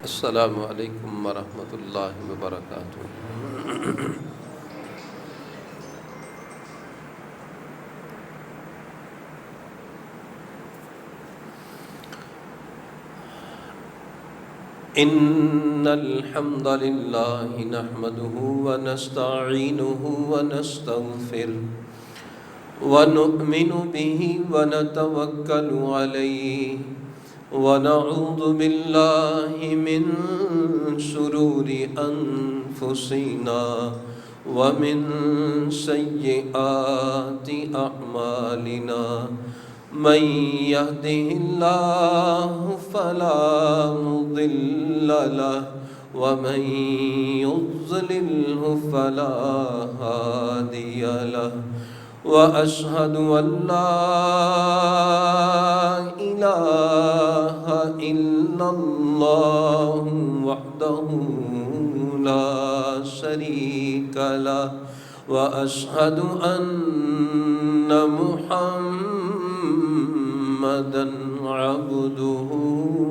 السلام علیکم ورحمۃ اللہ وبرکاتہ۔ ان الحمد للہ نحمده ونستعینه ونستغفره ونؤمن به ونتوکل علیہ ونعوذ باللہ من شرور انفسنا ومن سیئات اعمالنا من يهده الله فلا مضل له ومن يضلله فلا هادي له وأشهد أن لا إله إلا الله وحده لا شريك له وأشهد أن محمدا عبده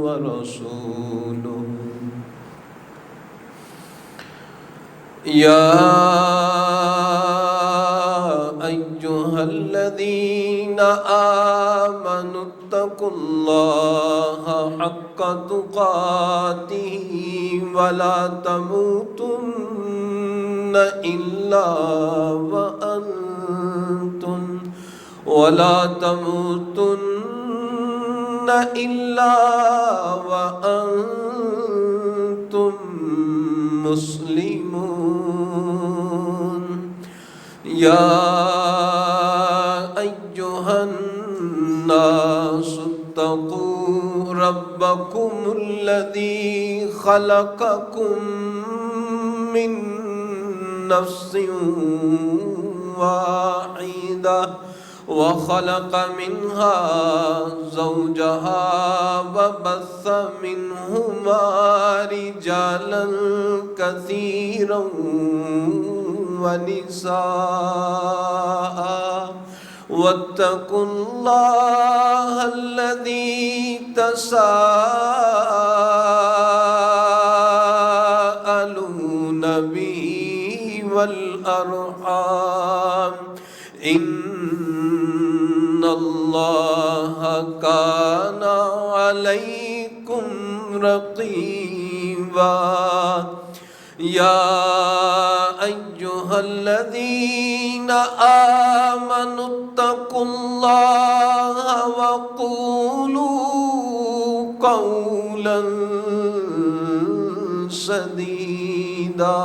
ورسوله يا أيها الذين آمنوا اتقوا الله حق تقاته ولا تموتن إلا وأنتم مسلمون يا أيها الناس اتقوا ربكم الذي خلقكم من نفس واحدة وخلق منها زوجها وبث منهما رجالا كثيرا ونساء واتقوا الله الذي تساءلون به والأرحام إن الله كان عليكم رقيبا يا أيها الذين آمنوا اتقوا الله وقولوا قولا سديدا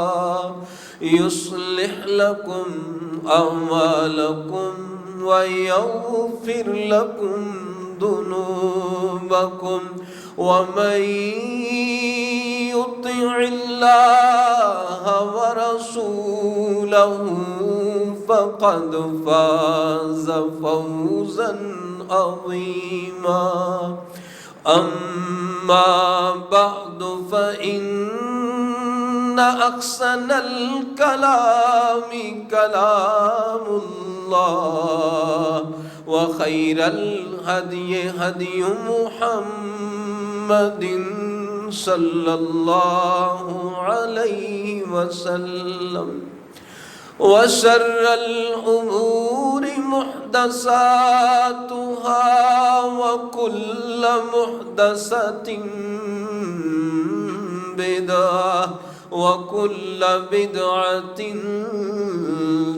يصلح لكم أعمالكم ويغفر لكم ذنوبكم ومن يطع الله ورسوله فقد فاز فوزا عظيما أما بعد فإن أحسن الكلام كلام الله وخير الهدي هدي محمد صلى الله عليه وسلم وشر الأمور محدثاتها وكل محدثة بدعة وكل بدعة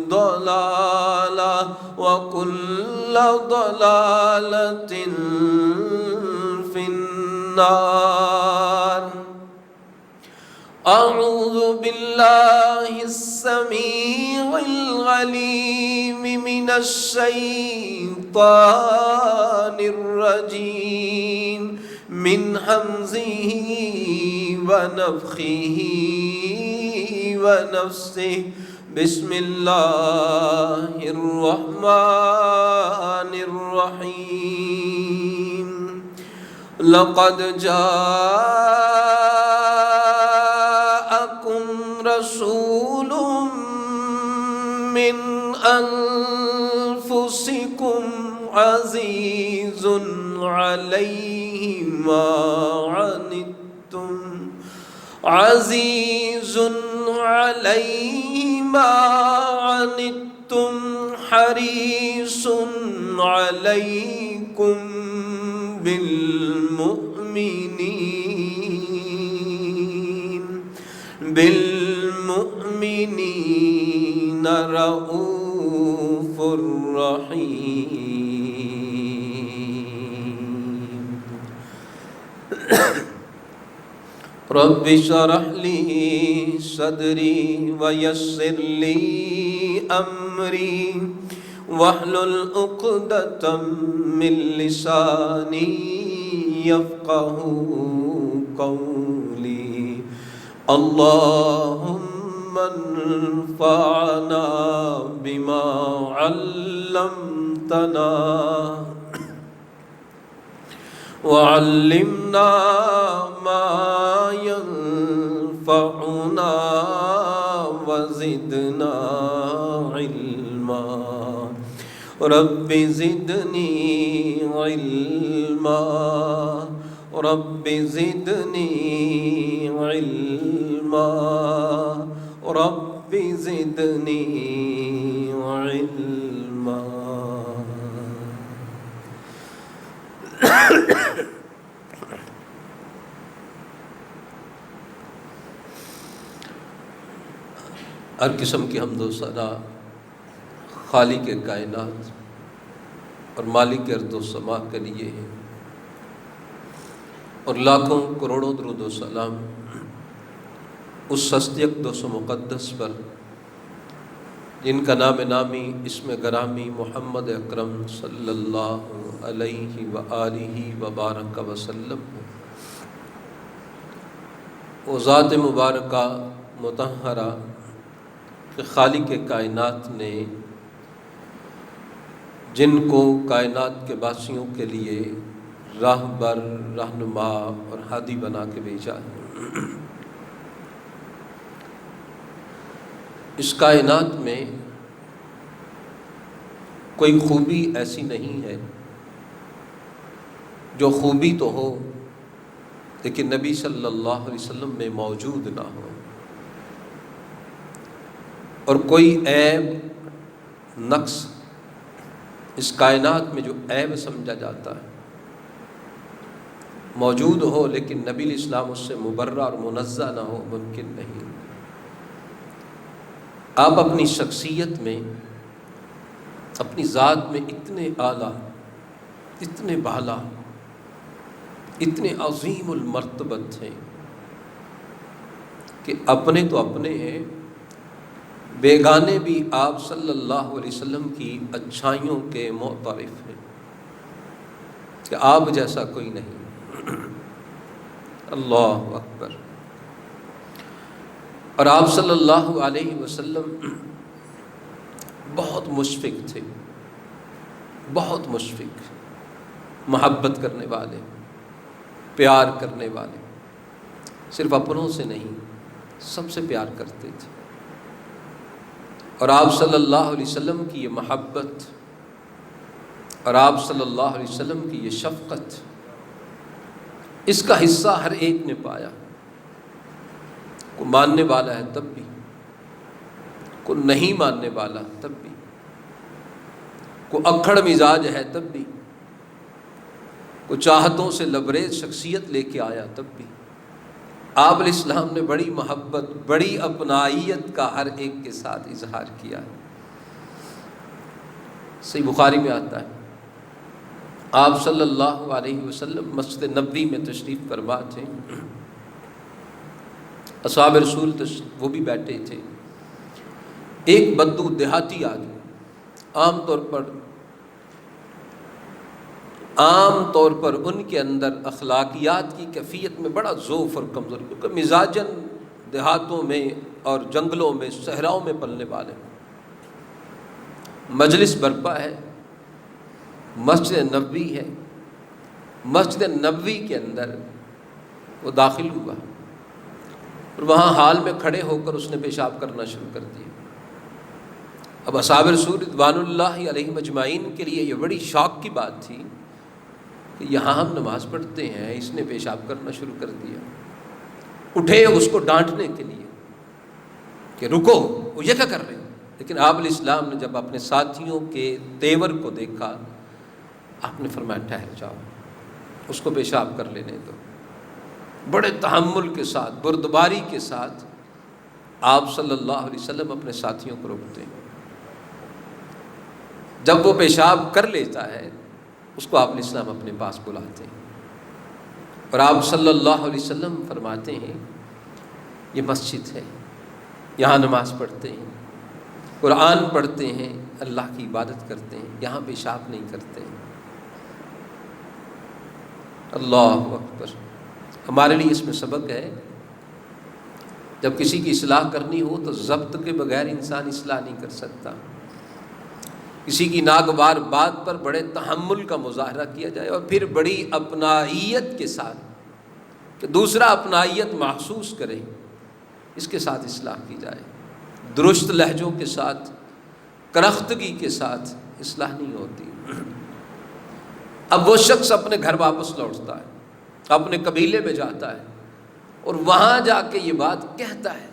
ضلالة وكل ضلالة في النار أعوذ بالله السميع العليم من الشيطان الرجيم من همزه ونفخه ونفسه بسم الله الرحمن الرحيم لقد جاء من أنفسكم عزيز عليه ما عنتم حريص عليكم بالمؤمنين رؤوف رحيم. رب اشرح لي صدري ويسر لي أمري واحلل عقدة من لساني يفقهوا قولي. اللهم انفعنا بما علمتنا وعلمنا ما ينفعنا وزدنا علما. رب زدني علما، رب زدني علما، رب زدني علما. ہر قسم کی حمد و ثنا خالق کائنات اور مالک ارض و سما کے لیے ہے، اور لاکھوں کروڑوں درود و سلام اس ہستی اقدس و مقدس پر جن کا نام نامی اسم گرامی محمد اکرم صلی اللہ علیہ وآلہ وبارک وسلم ہے۔ وہ ذات مبارکہ مطہرہ کہ خالق کائنات نے جن کو کائنات کے باسیوں کے لیے راہبر، رہنما اور ہادی بنا کے بھیجا ہے۔ اس کائنات میں کوئی خوبی ایسی نہیں ہے جو خوبی تو ہو لیکن نبی صلی اللہ علیہ وسلم میں موجود نہ ہو، اور کوئی عیب، نقص اس کائنات میں جو عیب سمجھا جاتا ہے موجود ہو لیکن نبی علیہ السلام اس سے مبرہ اور منزہ نہ ہو، ممکن نہیں۔ آپ اپنی شخصیت میں، اپنی ذات میں اتنے اعلیٰ، اتنے بالا، اتنے عظیم المرتبت ہیں کہ اپنے تو اپنے ہیں، بیگانے بھی آپ صلی اللہ علیہ وسلم کی اچھائیوں کے معترف ہیں کہ آپ جیسا کوئی نہیں۔ اللہ اکبر۔ اور آپ صلی اللہ علیہ وسلم بہت مشفق تھے، بہت مشفق، محبت کرنے والے، پیار کرنے والے، صرف اپنوں سے نہیں سب سے پیار کرتے تھے۔ اور آپ صلی اللہ علیہ وسلم کی یہ محبت اور آپ صلی اللہ علیہ وسلم کی یہ شفقت، اس کا حصہ ہر ایک نے پایا۔ کوئی ماننے والا ہے تب بھی، کوئی نہیں ماننے والا تب بھی، کوئی اکھڑ مزاج ہے تب بھی، کوئی چاہتوں سے لبریز شخصیت لے کے آیا تب بھی آپ علیہ السلام نے بڑی محبت، بڑی اپنائیت کا ہر ایک کے ساتھ اظہار کیا ہے۔ صحیح بخاری میں آتا ہے آپ صلی اللہ علیہ وسلم مسجد نبوی میں تشریف فرما تھے، اصحاب رسول وہ بھی بیٹھے تھے۔ ایک بدو دیہاتی آدمی، عام طور پر ان کے اندر اخلاقیات کی کیفیت میں بڑا ضعف اور کمزوری، کیونکہ مزاجن دیہاتوں میں اور جنگلوں میں، صحراؤں میں پلنے والے۔ مجلس برپا ہے، مسجد نبوی ہے، مسجد نبوی کے اندر وہ داخل ہوا اور وہاں حال میں کھڑے ہو کر اس نے پیشاب کرنا شروع کر دیا۔ اب اصحاب رسول رضوان اللہ علیہم اجمعین کے لیے یہ بڑی شوق کی بات تھی کہ یہاں ہم نماز پڑھتے ہیں، اس نے پیشاب کرنا شروع کر دیا، اٹھے اس کو ڈانٹنے کے لیے کہ رکو، وہ یہ کیا کر رہے ہیں؟ لیکن آپ علیہ السلام نے جب اپنے ساتھیوں کے تیور کو دیکھا، آپ نے فرمایا ٹھہر جاؤ، اس کو پیشاب کر لینے دو۔ بڑے تحمل کے ساتھ، بردباری کے ساتھ آپ صلی اللہ علیہ وسلم اپنے ساتھیوں کو روکتے ہیں۔ جب وہ پیشاب کر لیتا ہے اس کو آپ علیہ السلام اپنے پاس بلاتے ہیں اور آپ صلی اللہ علیہ وسلم فرماتے ہیں یہ مسجد ہے، یہاں نماز پڑھتے ہیں، قرآن پڑھتے ہیں، اللہ کی عبادت کرتے ہیں، یہاں پیشاب نہیں کرتے ہیں۔ اللہ اکبر۔ ہمارے لیے اس میں سبق ہے، جب کسی کی اصلاح کرنی ہو تو ضبط کے بغیر انسان اصلاح نہیں کر سکتا۔ کسی کی ناگوار بات پر بڑے تحمل کا مظاہرہ کیا جائے اور پھر بڑی اپنائیت کے ساتھ کہ دوسرا اپنائیت محسوس کرے، اس کے ساتھ اصلاح کی جائے۔ درست لہجوں کے ساتھ، کرختگی کے ساتھ اصلاح نہیں ہوتی۔ اب وہ شخص اپنے گھر واپس لوٹتا ہے، اپنے قبیلے میں جاتا ہے اور وہاں جا کے یہ بات کہتا ہے۔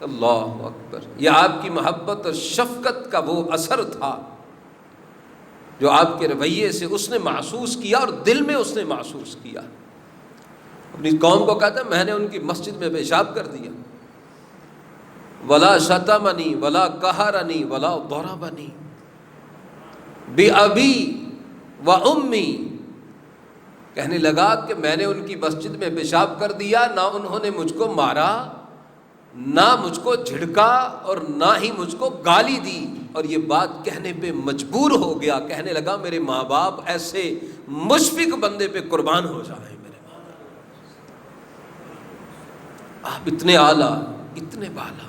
اللہ اکبر۔ یہ آپ کی محبت اور شفقت کا وہ اثر تھا جو آپ کے رویے سے اس نے محسوس کیا اور دل میں اس نے محسوس کیا۔ اپنی قوم کو کہتا ہے میں نے ان کی مسجد میں پیشاب کر دیا، ولا شتمنی ولا قہرنی ولا ضربنی بأبی و امی، کہنے لگا کہ میں نے ان کی مسجد میں پیشاب کر دیا، نہ انہوں نے مجھ کو مارا، نہ مجھ کو جھڑکا اور نہ ہی مجھ کو گالی دی، اور یہ بات کہنے پہ مجبور ہو گیا، کہنے لگا میرے ماں باپ ایسے مشفق بندے پہ قربان ہو جائیں۔ میرے ماں باپ آپ اتنے اعلیٰ، اتنے بالا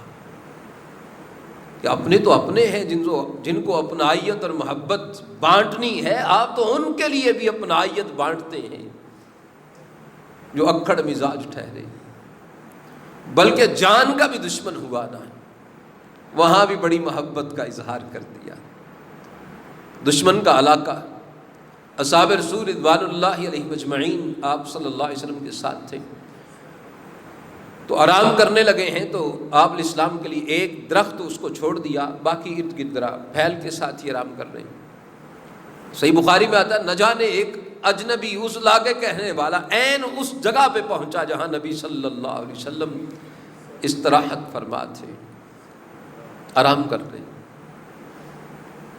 کہ اپنے تو اپنے ہیں جن کو اپنائیت اور محبت بانٹنی ہے، آپ تو ان کے لیے بھی اپنائیت بانٹتے ہیں جو اکڑ مزاج ٹھہرے، بلکہ جان کا بھی دشمن ہوا نہ، وہاں بھی بڑی محبت کا اظہار کر دیا۔ دشمن کا علاقہ، اصحاب رسول رضوان اللہ علیہ مجمعین آپ صلی اللہ علیہ وسلم کے ساتھ تھے، تو آرام کرنے لگے ہیں تو آپ علیہ السلام کے لیے ایک درخت اس کو چھوڑ دیا، باقی ارد گرد پھیل کے ساتھ ہی آرام کر رہے ہیں۔ صحیح بخاری میں آتا ہے نہ جانے ایک اجنبی اس لاگے کہنے والا عین اس جگہ پہ پہنچا جہاں نبی صلی اللہ علیہ وسلم استراحت فرما تھے، آرام کر رہے۔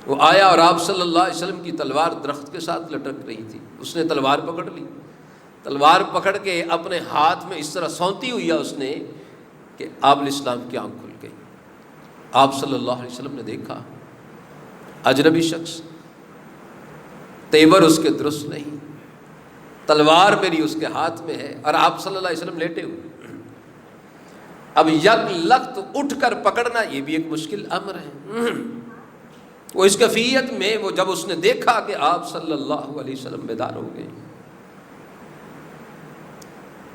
وہ آیا اور آپ صلی اللہ علیہ وسلم کی تلوار درخت کے ساتھ لٹک رہی تھی، اس نے تلوار پکڑ لی، تلوار پکڑ کے اپنے ہاتھ میں اس طرح سونتی ہوئی ہے اس نے کہ آپ علیہ السلام کی آنکھ کھل گئی۔ آپ صلی اللہ علیہ وسلم نے دیکھا اجنبی شخص، تیور اس کے درست نہیں، تلوار میری اس کے ہاتھ میں ہے اور آپ صلی اللہ علیہ وسلم لیٹے ہوئے۔ اب یک لخت اٹھ کر پکڑنا یہ بھی ایک مشکل امر ہے۔ وہ اس کیفیت میں وہ جب اس نے دیکھا کہ آپ صلی اللہ علیہ وسلم بیدار ہو گئے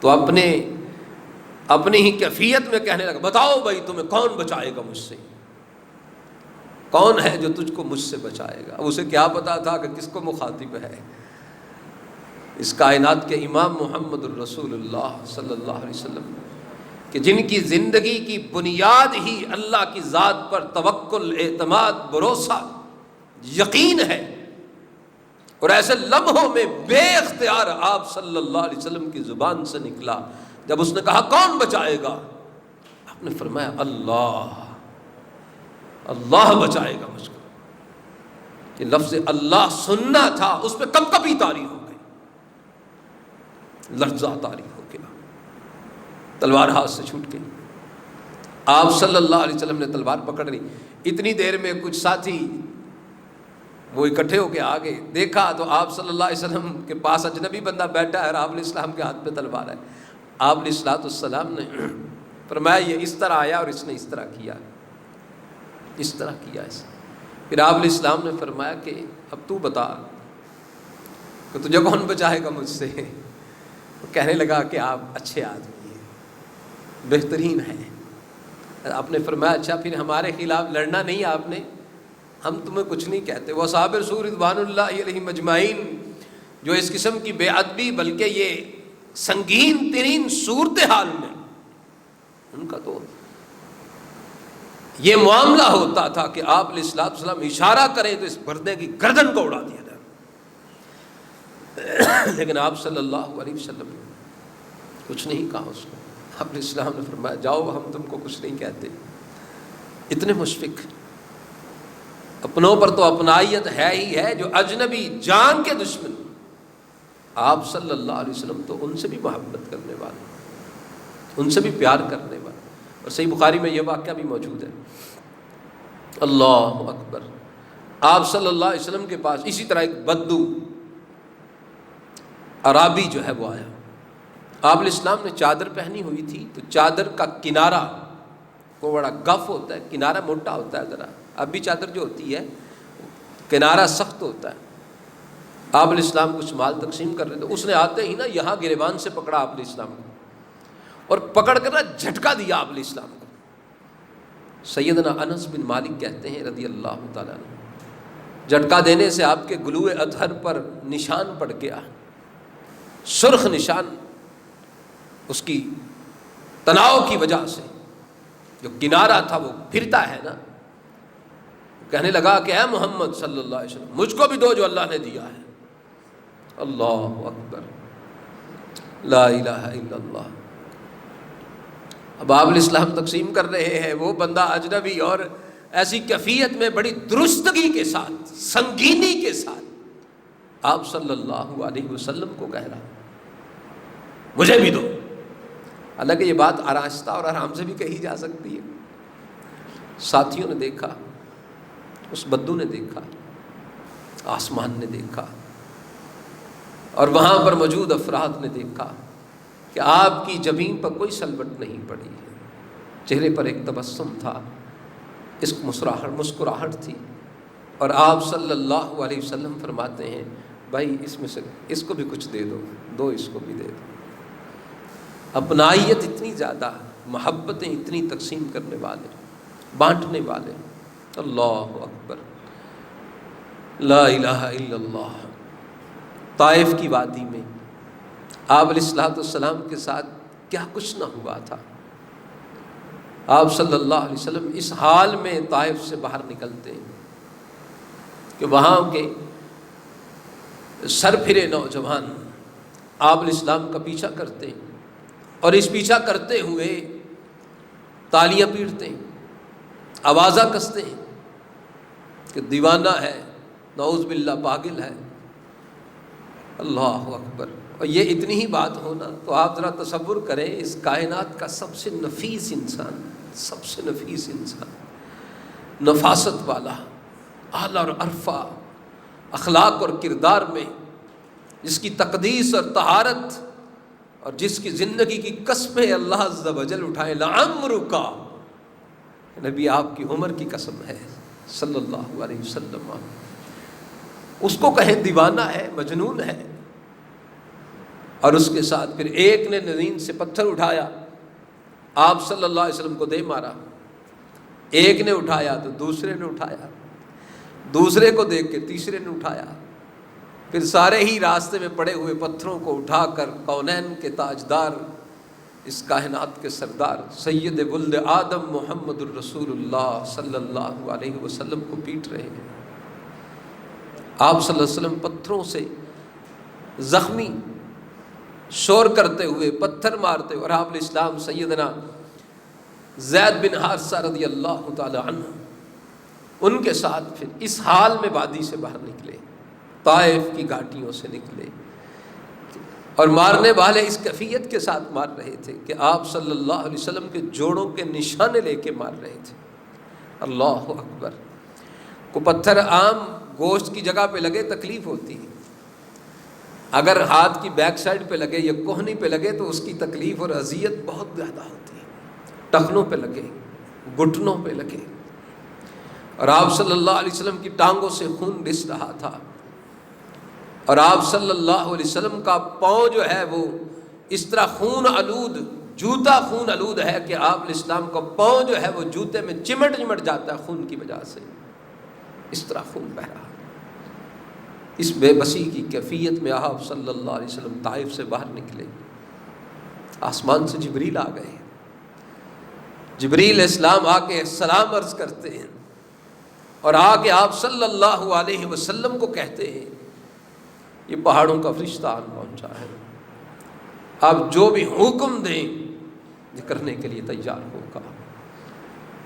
تو اپنی ہی کیفیت میں کہنے لگا بتاؤ بھائی تمہیں کون بچائے گا مجھ سے، کون ہے جو تجھ کو مجھ سے بچائے گا؟ اب اسے کیا پتا تھا کہ کس کو مخاطب ہے؟ اس کائنات کے امام محمد الرسول اللہ صلی اللہ علیہ وسلم کہ جن کی زندگی کی بنیاد ہی اللہ کی ذات پر توکل، اعتماد، بھروسہ، یقین ہے، اور ایسے لمحوں میں بے اختیار آپ صلی اللہ علیہ وسلم کی زبان سے نکلا جب اس نے کہا کون بچائے گا، آپ نے فرمایا اللہ، اللہ بچائے گا مجھ کو۔ کہ لفظ اللہ سننا تھا اس پہ کب کبھی طاری ہو گئی، لرزہ طاری ہو گیا، تلوار ہاتھ سے چھوٹ گئی۔ آپ صلی اللہ علیہ وسلم نے تلوار پکڑ لی، اتنی دیر میں کچھ ساتھی وہ اکٹھے ہو کے آگے دیکھا تو آپ صلی اللہ علیہ وسلم کے پاس اجنبی بندہ بیٹھا ہے اور آپ علیہ السلام کے ہاتھ پہ تلوار ہے۔ آپ علیہ السلام نے فرمایا یہ اس طرح آیا اور اس نے اس طرح کیا، اس طرح کیا اس۔ پھر آپ علیہ السلام نے فرمایا کہ اب تو بتا کہ تجھے کون بچائے گا مجھ سے؟ وہ کہنے لگا کہ آپ اچھے آدمی ہیں، بہترین ہیں۔ آپ نے فرمایا اچھا پھر ہمارے خلاف لڑنا نہیں آپ نے؟ ہم تمہیں کچھ نہیں کہتے. وہ اصحاب رسول رضوان اللہ علیہم اجمعین جو اس قسم کی بے ادبی بلکہ یہ سنگین ترین صورتحال میں ان کا تو یہ معاملہ ہوتا تھا کہ آپ علیہ الصلوۃ والسلام اشارہ کریں تو اس بردے کی گردن کو اڑا دیا جائے. لیکن آپ صلی اللہ علیہ وسلم نے کچھ نہیں کہا اس کو. آپ علیہ السلام نے فرمایا جاؤ ہم تم کو کچھ نہیں کہتے. اتنے مشفق. اپنوں پر تو اپنائیت ہے ہی ہے، جو اجنبی جان کے دشمن آپ صلی اللہ علیہ وسلم تو ان سے بھی محبت کرنے والے، ان سے بھی پیار کرنے والے. اور صحیح بخاری میں یہ واقعہ بھی موجود ہے. اللہ اکبر. آپ صلی اللہ علیہ وسلم کے پاس اسی طرح ایک بدو عرابی جو ہے وہ آیا. آپ علیہ السلام نے چادر پہنی ہوئی تھی تو چادر کا کنارہ وہ بڑا گف ہوتا ہے، کنارہ موٹا ہوتا ہے ذرا. اب بھی چادر جو ہوتی ہے کنارہ سخت ہوتا ہے. آپ علیہ السلام کچھ مال تقسیم کر رہے تھے، اس نے آتے ہی نا یہاں گریبان سے پکڑا آپ علیہ السلام کو اور پکڑ کر نا جھٹکا دیا آپ علیہ السلام کو. سیدنا انس بن مالک کہتے ہیں رضی اللہ تعالیٰ عنہ، جھٹکا دینے سے آپ کے گلوئے اطہر پر نشان پڑ گیا، سرخ نشان، اس کی تناؤ کی وجہ سے. جو کنارہ تھا وہ پھرتا ہے نا. کہنے لگا کہ اے محمد صلی اللہ علیہ وسلم مجھ کو بھی دو جو اللہ نے دیا ہے. اللہ اکبر، لا الہ الا اللہ. اب آپ علیہ السلام تقسیم کر رہے ہیں، وہ بندہ اجنبی اور ایسی کیفیت میں بڑی درستگی کے ساتھ، سنگینی کے ساتھ آپ صلی اللہ علیہ وسلم کو کہہ رہا مجھے بھی دو. حالانکہ یہ بات آراستہ اور آرام سے بھی کہی جا سکتی ہے. ساتھیوں نے دیکھا، اس بدو نے دیکھا، آسمان نے دیکھا اور وہاں پر موجود افراد نے دیکھا کہ آپ کی جبین پر کوئی سلوٹ نہیں پڑی ہے، چہرے پر ایک تبسم تھا، اس مسکراہٹ تھی. اور آپ صلی اللہ علیہ وسلم فرماتے ہیں بھائی اس میں سے اس کو بھی کچھ دے دو اس کو بھی دے دو. اپنائیت اتنی زیادہ، محبتیں اتنی تقسیم کرنے والے، بانٹنے والے. اللہ اکبر، لا الہ الا اللہ. طائف کی وادی میں آپ علیہ الصلوۃ والسلام کے ساتھ کیا کچھ نہ ہوا تھا. آپ صلی اللہ علیہ وسلم اس حال میں طائف سے باہر نکلتے ہیں کہ وہاں کے سر پھرے نوجوان آپ علیہ السلام کا پیچھا کرتے ہیں اور اس پیچھا کرتے ہوئے تالیاں پیٹتے ہیں، آوازہ کستے ہیں کہ دیوانہ ہے، نعوذ باللہ پاگل ہے. اللہ اکبر. اور یہ اتنی ہی بات ہونا تو آپ ذرا تصور کریں، اس کائنات کا سب سے نفیس انسان، سب سے نفیس انسان، نفاست والا، اعلیٰ اور عرفہ اخلاق اور کردار میں، جس کی تقدیس اور طہارت اور جس کی زندگی کی قسمیں اللہ عز و جل اٹھائے، لعمرک، نبی آپ کی عمر کی قسم ہے صلی اللہ علیہ وسلم، اس کو کہیں دیوانہ ہے، مجنون ہے. اور اس کے ساتھ پھر ایک نے زمین سے پتھر اٹھایا، آپ صلی اللہ علیہ وسلم کو دے مارا. ایک نے اٹھایا تو دوسرے نے اٹھایا، دوسرے کو دیکھ کے تیسرے نے اٹھایا. پھر سارے ہی راستے میں پڑے ہوئے پتھروں کو اٹھا کر کونین کے تاجدار، اس کائنات کے سردار سید ولد آدم محمد الرسول اللہ صلی اللہ علیہ وسلم کو پیٹ رہے ہیں. آپ صلی اللہ علیہ وسلم پتھروں سے زخمی، شور کرتے ہوئے، پتھر مارتے ہوئے، اور آپ علیہ السلام سیدنا زید بن حارثہ رضی اللہ تعالی عنہ ان کے ساتھ پھر اس حال میں وادی سے باہر نکلے، طائف کی گھاٹیوں سے نکلے. اور مارنے والے اس کیفیت کے ساتھ مار رہے تھے کہ آپ صلی اللہ علیہ وسلم کے جوڑوں کے نشانے لے کے مار رہے تھے. اللہ اکبر. کو پتھر عام گوشت کی جگہ پہ لگے تکلیف ہوتی ہے، اگر ہاتھ کی بیک سائڈ پہ لگے یا کوہنی پہ لگے تو اس کی تکلیف اور اذیت بہت زیادہ ہوتی ہے. ٹخنوں پہ لگے، گھٹنوں پہ لگے. اور آپ صلی اللہ علیہ وسلم کی ٹانگوں سے خون رس رہا تھا، اور آپ صلی اللہ علیہ وسلم کا پاؤں جو ہے وہ اس طرح خون آلود، جوتا خون آلود ہے کہ آپ علیہ السلام کا پاؤں جو ہے وہ جوتے میں چمٹ جاتا ہے خون کی وجہ سے. اس طرح خون بہ رہا. اس بے بسی کی کیفیت میں آپ صلی اللہ علیہ وسلم طائف سے باہر نکلے. آسمان سے جبریل آ گئے. جبریل علیہ السلام آ کے سلام عرض کرتے ہیں اور آ کے آپ صلی اللہ علیہ وسلم کو کہتے ہیں یہ پہاڑوں کا فرشتہ آن پہنچا ہے، آپ جو بھی حکم دیں یہ کرنے کے لیے تیار ہوگا.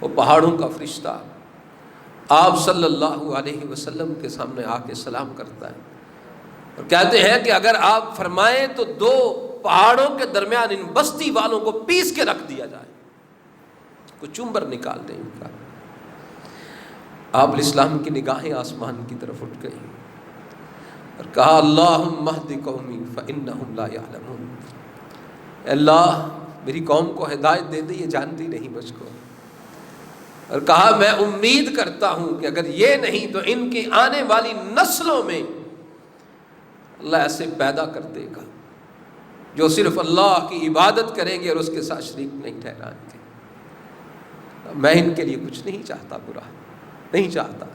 وہ پہاڑوں کا فرشتہ آپ صلی اللہ علیہ وسلم کے سامنے آ کے سلام کرتا ہے اور کہتے ہیں کہ اگر آپ فرمائیں تو 2 پہاڑوں کے درمیان ان بستی والوں کو پیس کے رکھ دیا جائے، کوئی چنبر نکال دیں ان کا. آپ علیہ السلام کی نگاہیں آسمان کی طرف اٹھ گئی اور کہا اللہم اہد قومی فانہم لا یعلمون. اللہ میری قوم کو ہدایت دے دے، یہ جانتی نہیں مجھ کو. اور کہا میں امید کرتا ہوں کہ اگر یہ نہیں تو ان کی آنے والی نسلوں میں اللہ ایسے پیدا کر دے گا جو صرف اللہ کی عبادت کریں گے اور اس کے ساتھ شریک نہیں ٹھہرائیں گے. میں ان کے لیے کچھ نہیں چاہتا، برا نہیں چاہتا.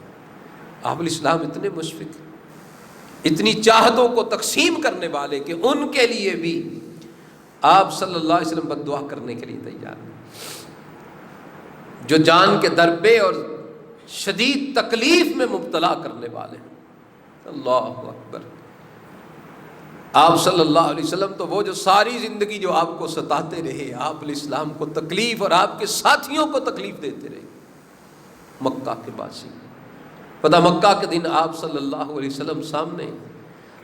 آپ علیہ السلام اتنے مشفق، اتنی چاہتوں کو تقسیم کرنے والے کہ ان کے لیے بھی آپ صلی اللہ علیہ وسلم بد دعا کرنے کے لیے تیار ہیں. جو جان کے در پہ اور شدید تکلیف میں مبتلا کرنے والے ہیں. اللہ اکبر. آپ صلی اللہ علیہ وسلم تو وہ جو ساری زندگی جو آپ کو ستاتے رہے، آپ علیہ السلام کو تکلیف اور آپ کے ساتھیوں کو تکلیف دیتے رہے. مکہ کے باسی پتہ مکہ کے دن آپ صلی اللہ علیہ وسلم سامنے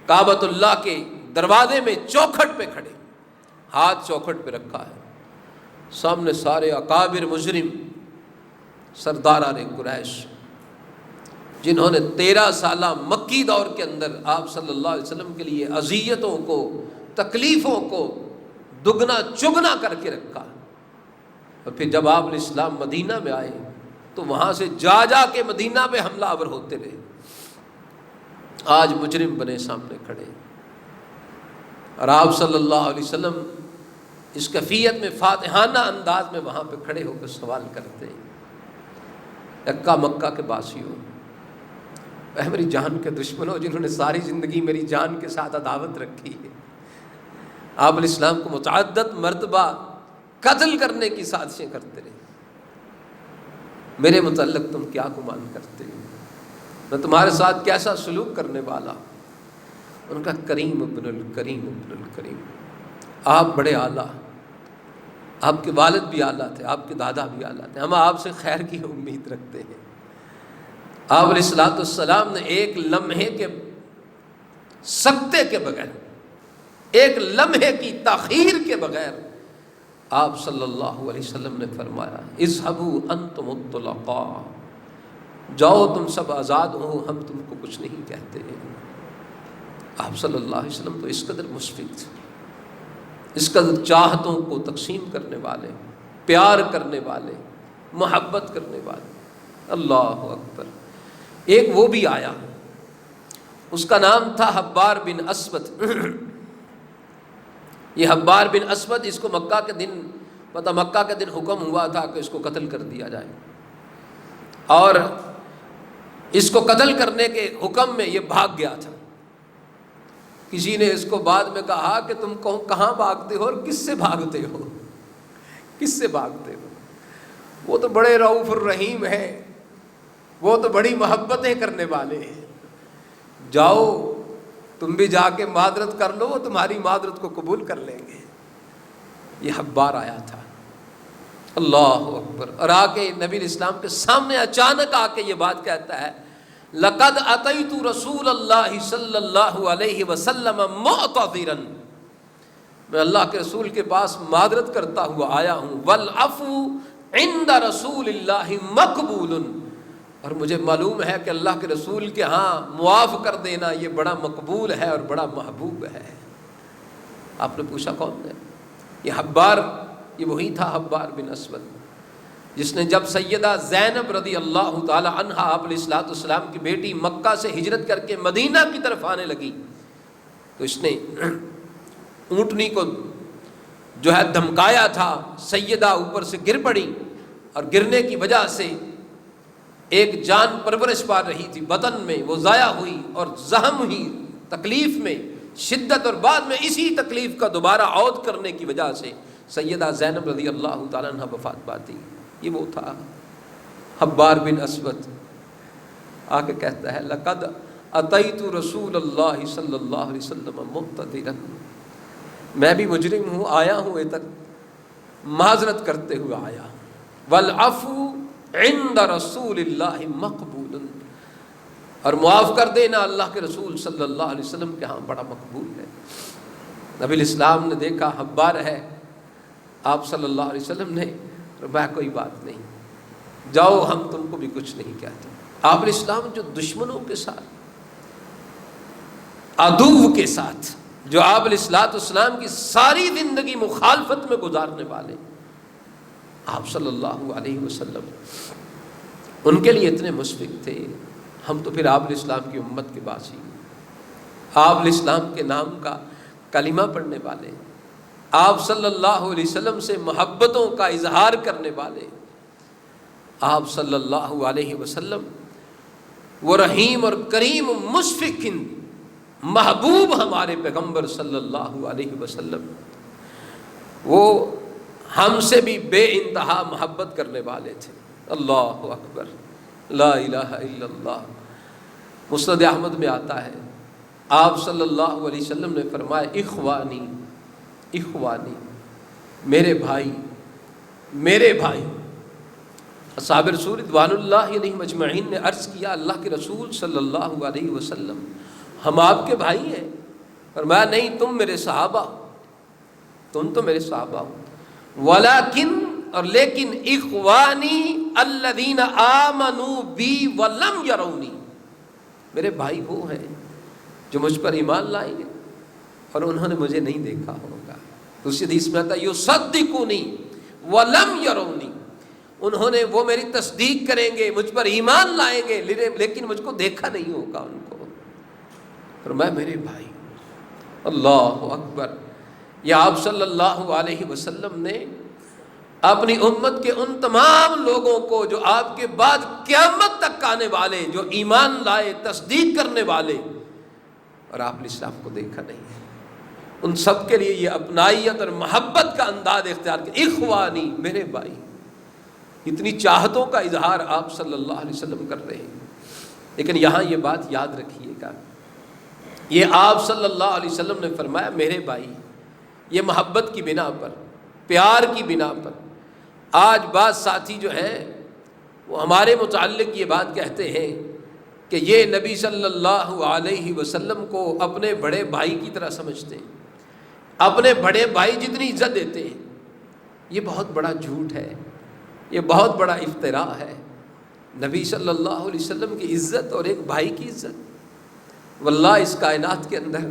کعبۃ اللہ کے دروازے میں چوکھٹ پہ کھڑے، ہاتھ چوکھٹ پہ رکھا ہے. سامنے سارے اکابر مجرم سرداران قریش جنہوں نے 13 سالہ مکی دور کے اندر آپ صلی اللہ علیہ وسلم کے لیے اذیتوں کو، تکلیفوں کو دگنا چگنا کر کے رکھا. اور پھر جب آپ علیہ السلام مدینہ میں آئے تو وہاں سے جا کے مدینہ پہ حملہ آور ہوتے رہے. آج مجرم بنے سامنے کھڑے اور آپ صلی اللہ علیہ وسلم اس کیفیت میں فاتحانہ انداز میں وہاں پہ کھڑے ہو کر سوال کرتے ہیں. اکا مکہ کے باسیوں، اے میری جان کے دشمنوں جنہوں نے ساری زندگی میری جان کے ساتھ عداوت رکھی ہے، آپ علیہ السلام کو متعدد مرتبہ قتل کرنے کی سازشیں کرتے رہے، میرے متعلق تم کیا گمان کرتے ہو؟ میں تمہارے ساتھ کیسا سلوک کرنے والا؟ ان کا کریم ابن الکریم ابن الکریم. آپ بڑے اعلیٰ، آپ کے والد بھی اعلیٰ تھے، آپ کے دادا بھی اعلیٰ تھے، ہم آپ سے خیر کی امید رکھتے ہیں. آپ علیہ السلام نے ایک لمحے کے سکتے کے بغیر، ایک لمحے کی تاخیر کے بغیر آپ صلی اللہ علیہ وسلم نے فرمایا اذهبوا انتم الطلقاء، جاؤ تم سب آزاد ہو، ہم تم کو کچھ نہیں کہتے ہیں. آپ صلی اللہ علیہ وسلم تو اس قدر مشفق تھے، اس قدر چاہتوں کو تقسیم کرنے والے، پیار کرنے والے، محبت کرنے والے. اللہ اکبر. ایک وہ بھی آیا، اس کا نام تھا حبار بن اسود. یہ حبار بن اسود، اس کو مکہ کے دن پتہ مکہ کے دن حکم ہوا تھا کہ اس کو قتل کر دیا جائے، اور اس کو قتل کرنے کے حکم میں یہ بھاگ گیا تھا. کسی نے اس کو بعد میں کہا کہ تم کہاں بھاگتے ہو اور کس سے بھاگتے ہو، کس سے بھاگتے ہو؟ وہ تو بڑے رؤوف الرحیم ہیں، وہ تو بڑی محبتیں کرنے والے ہیں، جاؤ تم بھی جا کے معذرت کر لو، وہ تمہاری معذرت کو قبول کر لیں گے. یہ حبار آیا تھا. اللہ اکبر. اور آ کے نبی اسلام کے سامنے اچانک آ کے یہ بات کہتا ہے لقد اتیت رسول اللہ صلی اللہ علیہ وسلم معتذرا، میں اللہ کے رسول کے پاس معذرت کرتا ہوا آیا ہوں. والعفو عند رسول اللہ مقبول، اور مجھے معلوم ہے کہ اللہ کے رسول کے ہاں معاف کر دینا یہ بڑا مقبول ہے اور بڑا محبوب ہے. آپ نے پوچھا کون ہے یہ حبار؟ یہ وہی تھا حبار بن اسود جس نے جب سیدہ زینب رضی اللہ تعالی عنہا آپ علیہ السلام کی بیٹی مکہ سے ہجرت کر کے مدینہ کی طرف آنے لگی تو اس نے اونٹنی کو جو ہے دھمکایا تھا. سیدہ اوپر سے گر پڑی اور گرنے کی وجہ سے ایک جان پرورش پا رہی تھی بدن میں، وہ ضائع ہوئی اور زخم ہوئی تکلیف میں شدت، اور بعد میں اسی تکلیف کا دوبارہ عود کرنے کی وجہ سے سیدہ زینب رضی اللہ تعالیٰ عنہ وفات پاتی۔ یہ وہ تھا حبار بن اسود، آ کے کہتا ہے لقد اتیت رسول اللہ صلی اللہ علیہ وسلم معتذرا، میں بھی مجرم ہوں، آیا ہوں ادھر معذرت کرتے ہوئے آیا، والعفو عند رسول اللہ مقبول، اور معاف کر دینا اللہ کے رسول صلی اللہ علیہ وسلم کے ہاں بڑا مقبول ہے۔ نبی الاسلام نے دیکھا حبار ہے، آپ صلی اللہ علیہ وسلم نے فرمایا کوئی بات نہیں، جاؤ ہم تم کو بھی کچھ نہیں کہتے۔ آپ علیہ السلام جو دشمنوں کے ساتھ، عدو کے ساتھ، جو آپ علیہ السلام کی ساری زندگی مخالفت میں گزارنے والے، آپ صلی اللہ علیہ وسلم ان کے لیے اتنے مشفق تھے۔ ہم تو پھر آپ علیہ السلام کی امت کے باسی، آپ علیہ السلام کے نام کا کلمہ پڑھنے والے، آپ صلی اللہ علیہ وسلم سے محبتوں کا اظہار کرنے والے، آپ صلی اللہ علیہ وسلم وہ رحیم اور کریم مشفق محبوب ہمارے پیغمبر صلی اللہ علیہ وسلم، وہ ہم سے بھی بے انتہا محبت کرنے والے تھے۔ اللہ اکبر، لا الہ الا اللہ۔ مسند احمد میں آتا ہے آپ صلی اللہ علیہ وسلم نے فرمایا اخوانی اخوانی، میرے بھائی میرے بھائی۔ اصحاب رسول رضوان اللہ علیہم اجمعین نے عرض کیا اللہ کے رسول صلی اللہ علیہ وسلم ہم آپ کے بھائی ہیں؟ فرمایا نہیں، تم میرے صحابہ، تم تو میرے صحابہ ہو، ولیکن، اور لیکن، اخوانی الذین آمنوا بی ولم یرونی، میرے بھائی وہ ہیں جو مجھ پر ایمان لائیں گے اور انہوں نے مجھے نہیں دیکھا ہوگا۔ دوسری حدیث میں آتا ہے یصدقونی ولم یرونی، انہوں نے، وہ میری تصدیق کریں گے، مجھ پر ایمان لائیں گے، لیکن مجھ کو دیکھا نہیں ہوگا ان کو۔ فرمایا میرے بھائی۔ اللہ اکبر۔ یہ آپ صلی اللہ علیہ وسلم نے اپنی امت کے ان تمام لوگوں کو جو آپ کے بعد قیامت تک آنے والے، جو ایمان لائے، تصدیق کرنے والے، اور آپ نے اسلام کو دیکھا نہیں ہے، ان سب کے لیے یہ اپنائیت اور محبت کا انداز اختیار کیا، اخوانی، میرے بھائی۔ اتنی چاہتوں کا اظہار آپ صلی اللہ علیہ وسلم کر رہے ہیں۔ لیکن یہاں یہ بات یاد رکھیے گا، یہ آپ صلی اللہ علیہ وسلم نے فرمایا میرے بھائی، یہ محبت کی بنا پر، پیار کی بنا پر۔ آج بعض ساتھی جو ہیں وہ ہمارے متعلق یہ بات کہتے ہیں کہ یہ نبی صلی اللہ علیہ وسلم کو اپنے بڑے بھائی کی طرح سمجھتے ہیں، اپنے بڑے بھائی جتنی عزت دیتے ہیں۔ یہ بہت بڑا جھوٹ ہے، یہ بہت بڑا افتراء ہے۔ نبی صلی اللہ علیہ وسلم کی عزت اور ایک بھائی کی عزت، واللہ اس کائنات کے اندر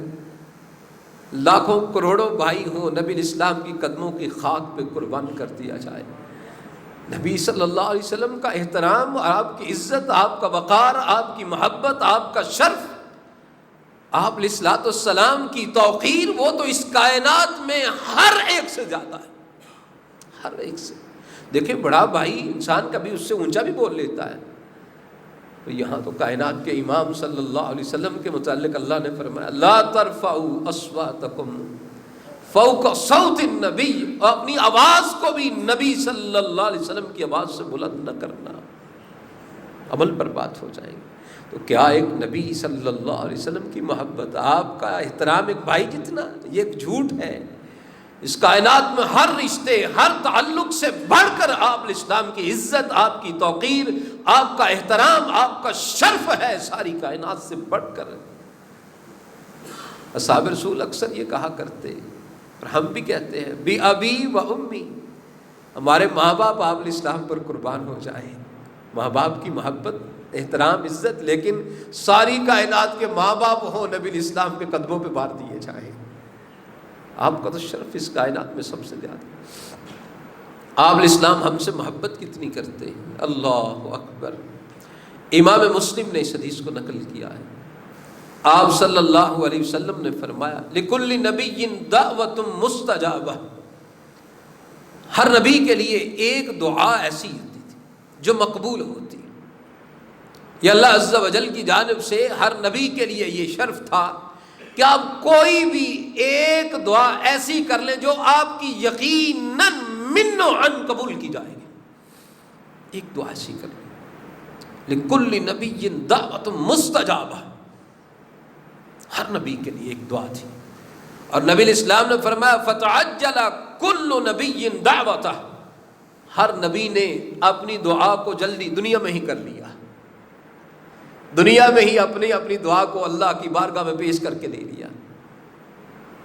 لاکھوں کروڑوں بھائی ہوں، نبی اسلام کی قدموں کی خاک پہ قربان کر دیا جائے۔ نبی صلی اللہ علیہ وسلم کا احترام، آپ کی عزت، آپ کا وقار، آپ کی محبت، آپ کا شرف، آپ علیہ السلام کی توقیر، وہ تو اس کائنات میں ہر ایک سے زیادہ ہے، ہر ایک سے۔ دیکھیں بڑا بھائی انسان کبھی اس سے اونچا بھی بول لیتا ہے، تو یہاں تو کائنات کے امام صلی اللہ علیہ وسلم کے متعلق اللہ نے فرمایا لا ترفعوا اصواتکم فوق صوت النبی، اپنی آواز کو بھی نبی صلی اللہ علیہ وسلم کی آواز سے بلند نہ کرنا، عمل پر بات ہو جائے گی۔ تو کیا ایک نبی صلی اللہ علیہ وسلم کی محبت، آپ کا احترام ایک بھائی جتنا، یہ ایک جھوٹ ہے۔ اس کائنات میں ہر رشتے، ہر تعلق سے بڑھ کر آپ الاسلام کی عزت، آپ کی توقیر، آپ کا احترام، آپ کا شرف ہے، ساری کائنات سے بڑھ کر۔ اصحاب رسول اکثر یہ کہا کرتے، اور ہم بھی کہتے ہیں بی ابی و امی، ہمارے ماں باپ آپ الاسلام پر قربان ہو جائیں۔ ماں باپ کی محبت، احترام، عزت، لیکن ساری کائنات کے ماں باپ ہوں، نبی الاسلام کے قدموں پہ بار دیے جائیں۔ آپ کا تو شرف اس کائنات میں سب سے زیادہ۔ آپ الاسلام ہم سے محبت کتنی کرتے ہیں، اللہ اکبر۔ امام مسلم نے اس حدیث کو نقل کیا ہے، آپ صلی اللہ علیہ وسلم نے فرمایا لِكُلِّ نَبِيٍّ دَعْوَةٌ مُسْتَجَابَةٌ، ہر نبی کے لیے ایک دعا ایسی ہوتی تھی جو مقبول ہوتی۔ یہ اللہ عز و جل کی جانب سے ہر نبی کے لیے یہ شرف تھا کہ آپ کوئی بھی ایک دعا ایسی کر لیں جو آپ کی یقیناً من و عن قبول کی جائے گی. ایک دعا ایسی کر لیں. لکل نبی دعوت مستجابہ، ہر نبی کے لیے ایک دعا تھی. اور نبی الاسلام نے فرمایا فتعجل کل نبی دعوتہ، ہر نبی نے اپنی دعا کو جلدی دنیا میں ہی کر لیا، دنیا میں ہی اپنی دعا کو اللہ کی بارگاہ میں پیش کر کے دے لیا.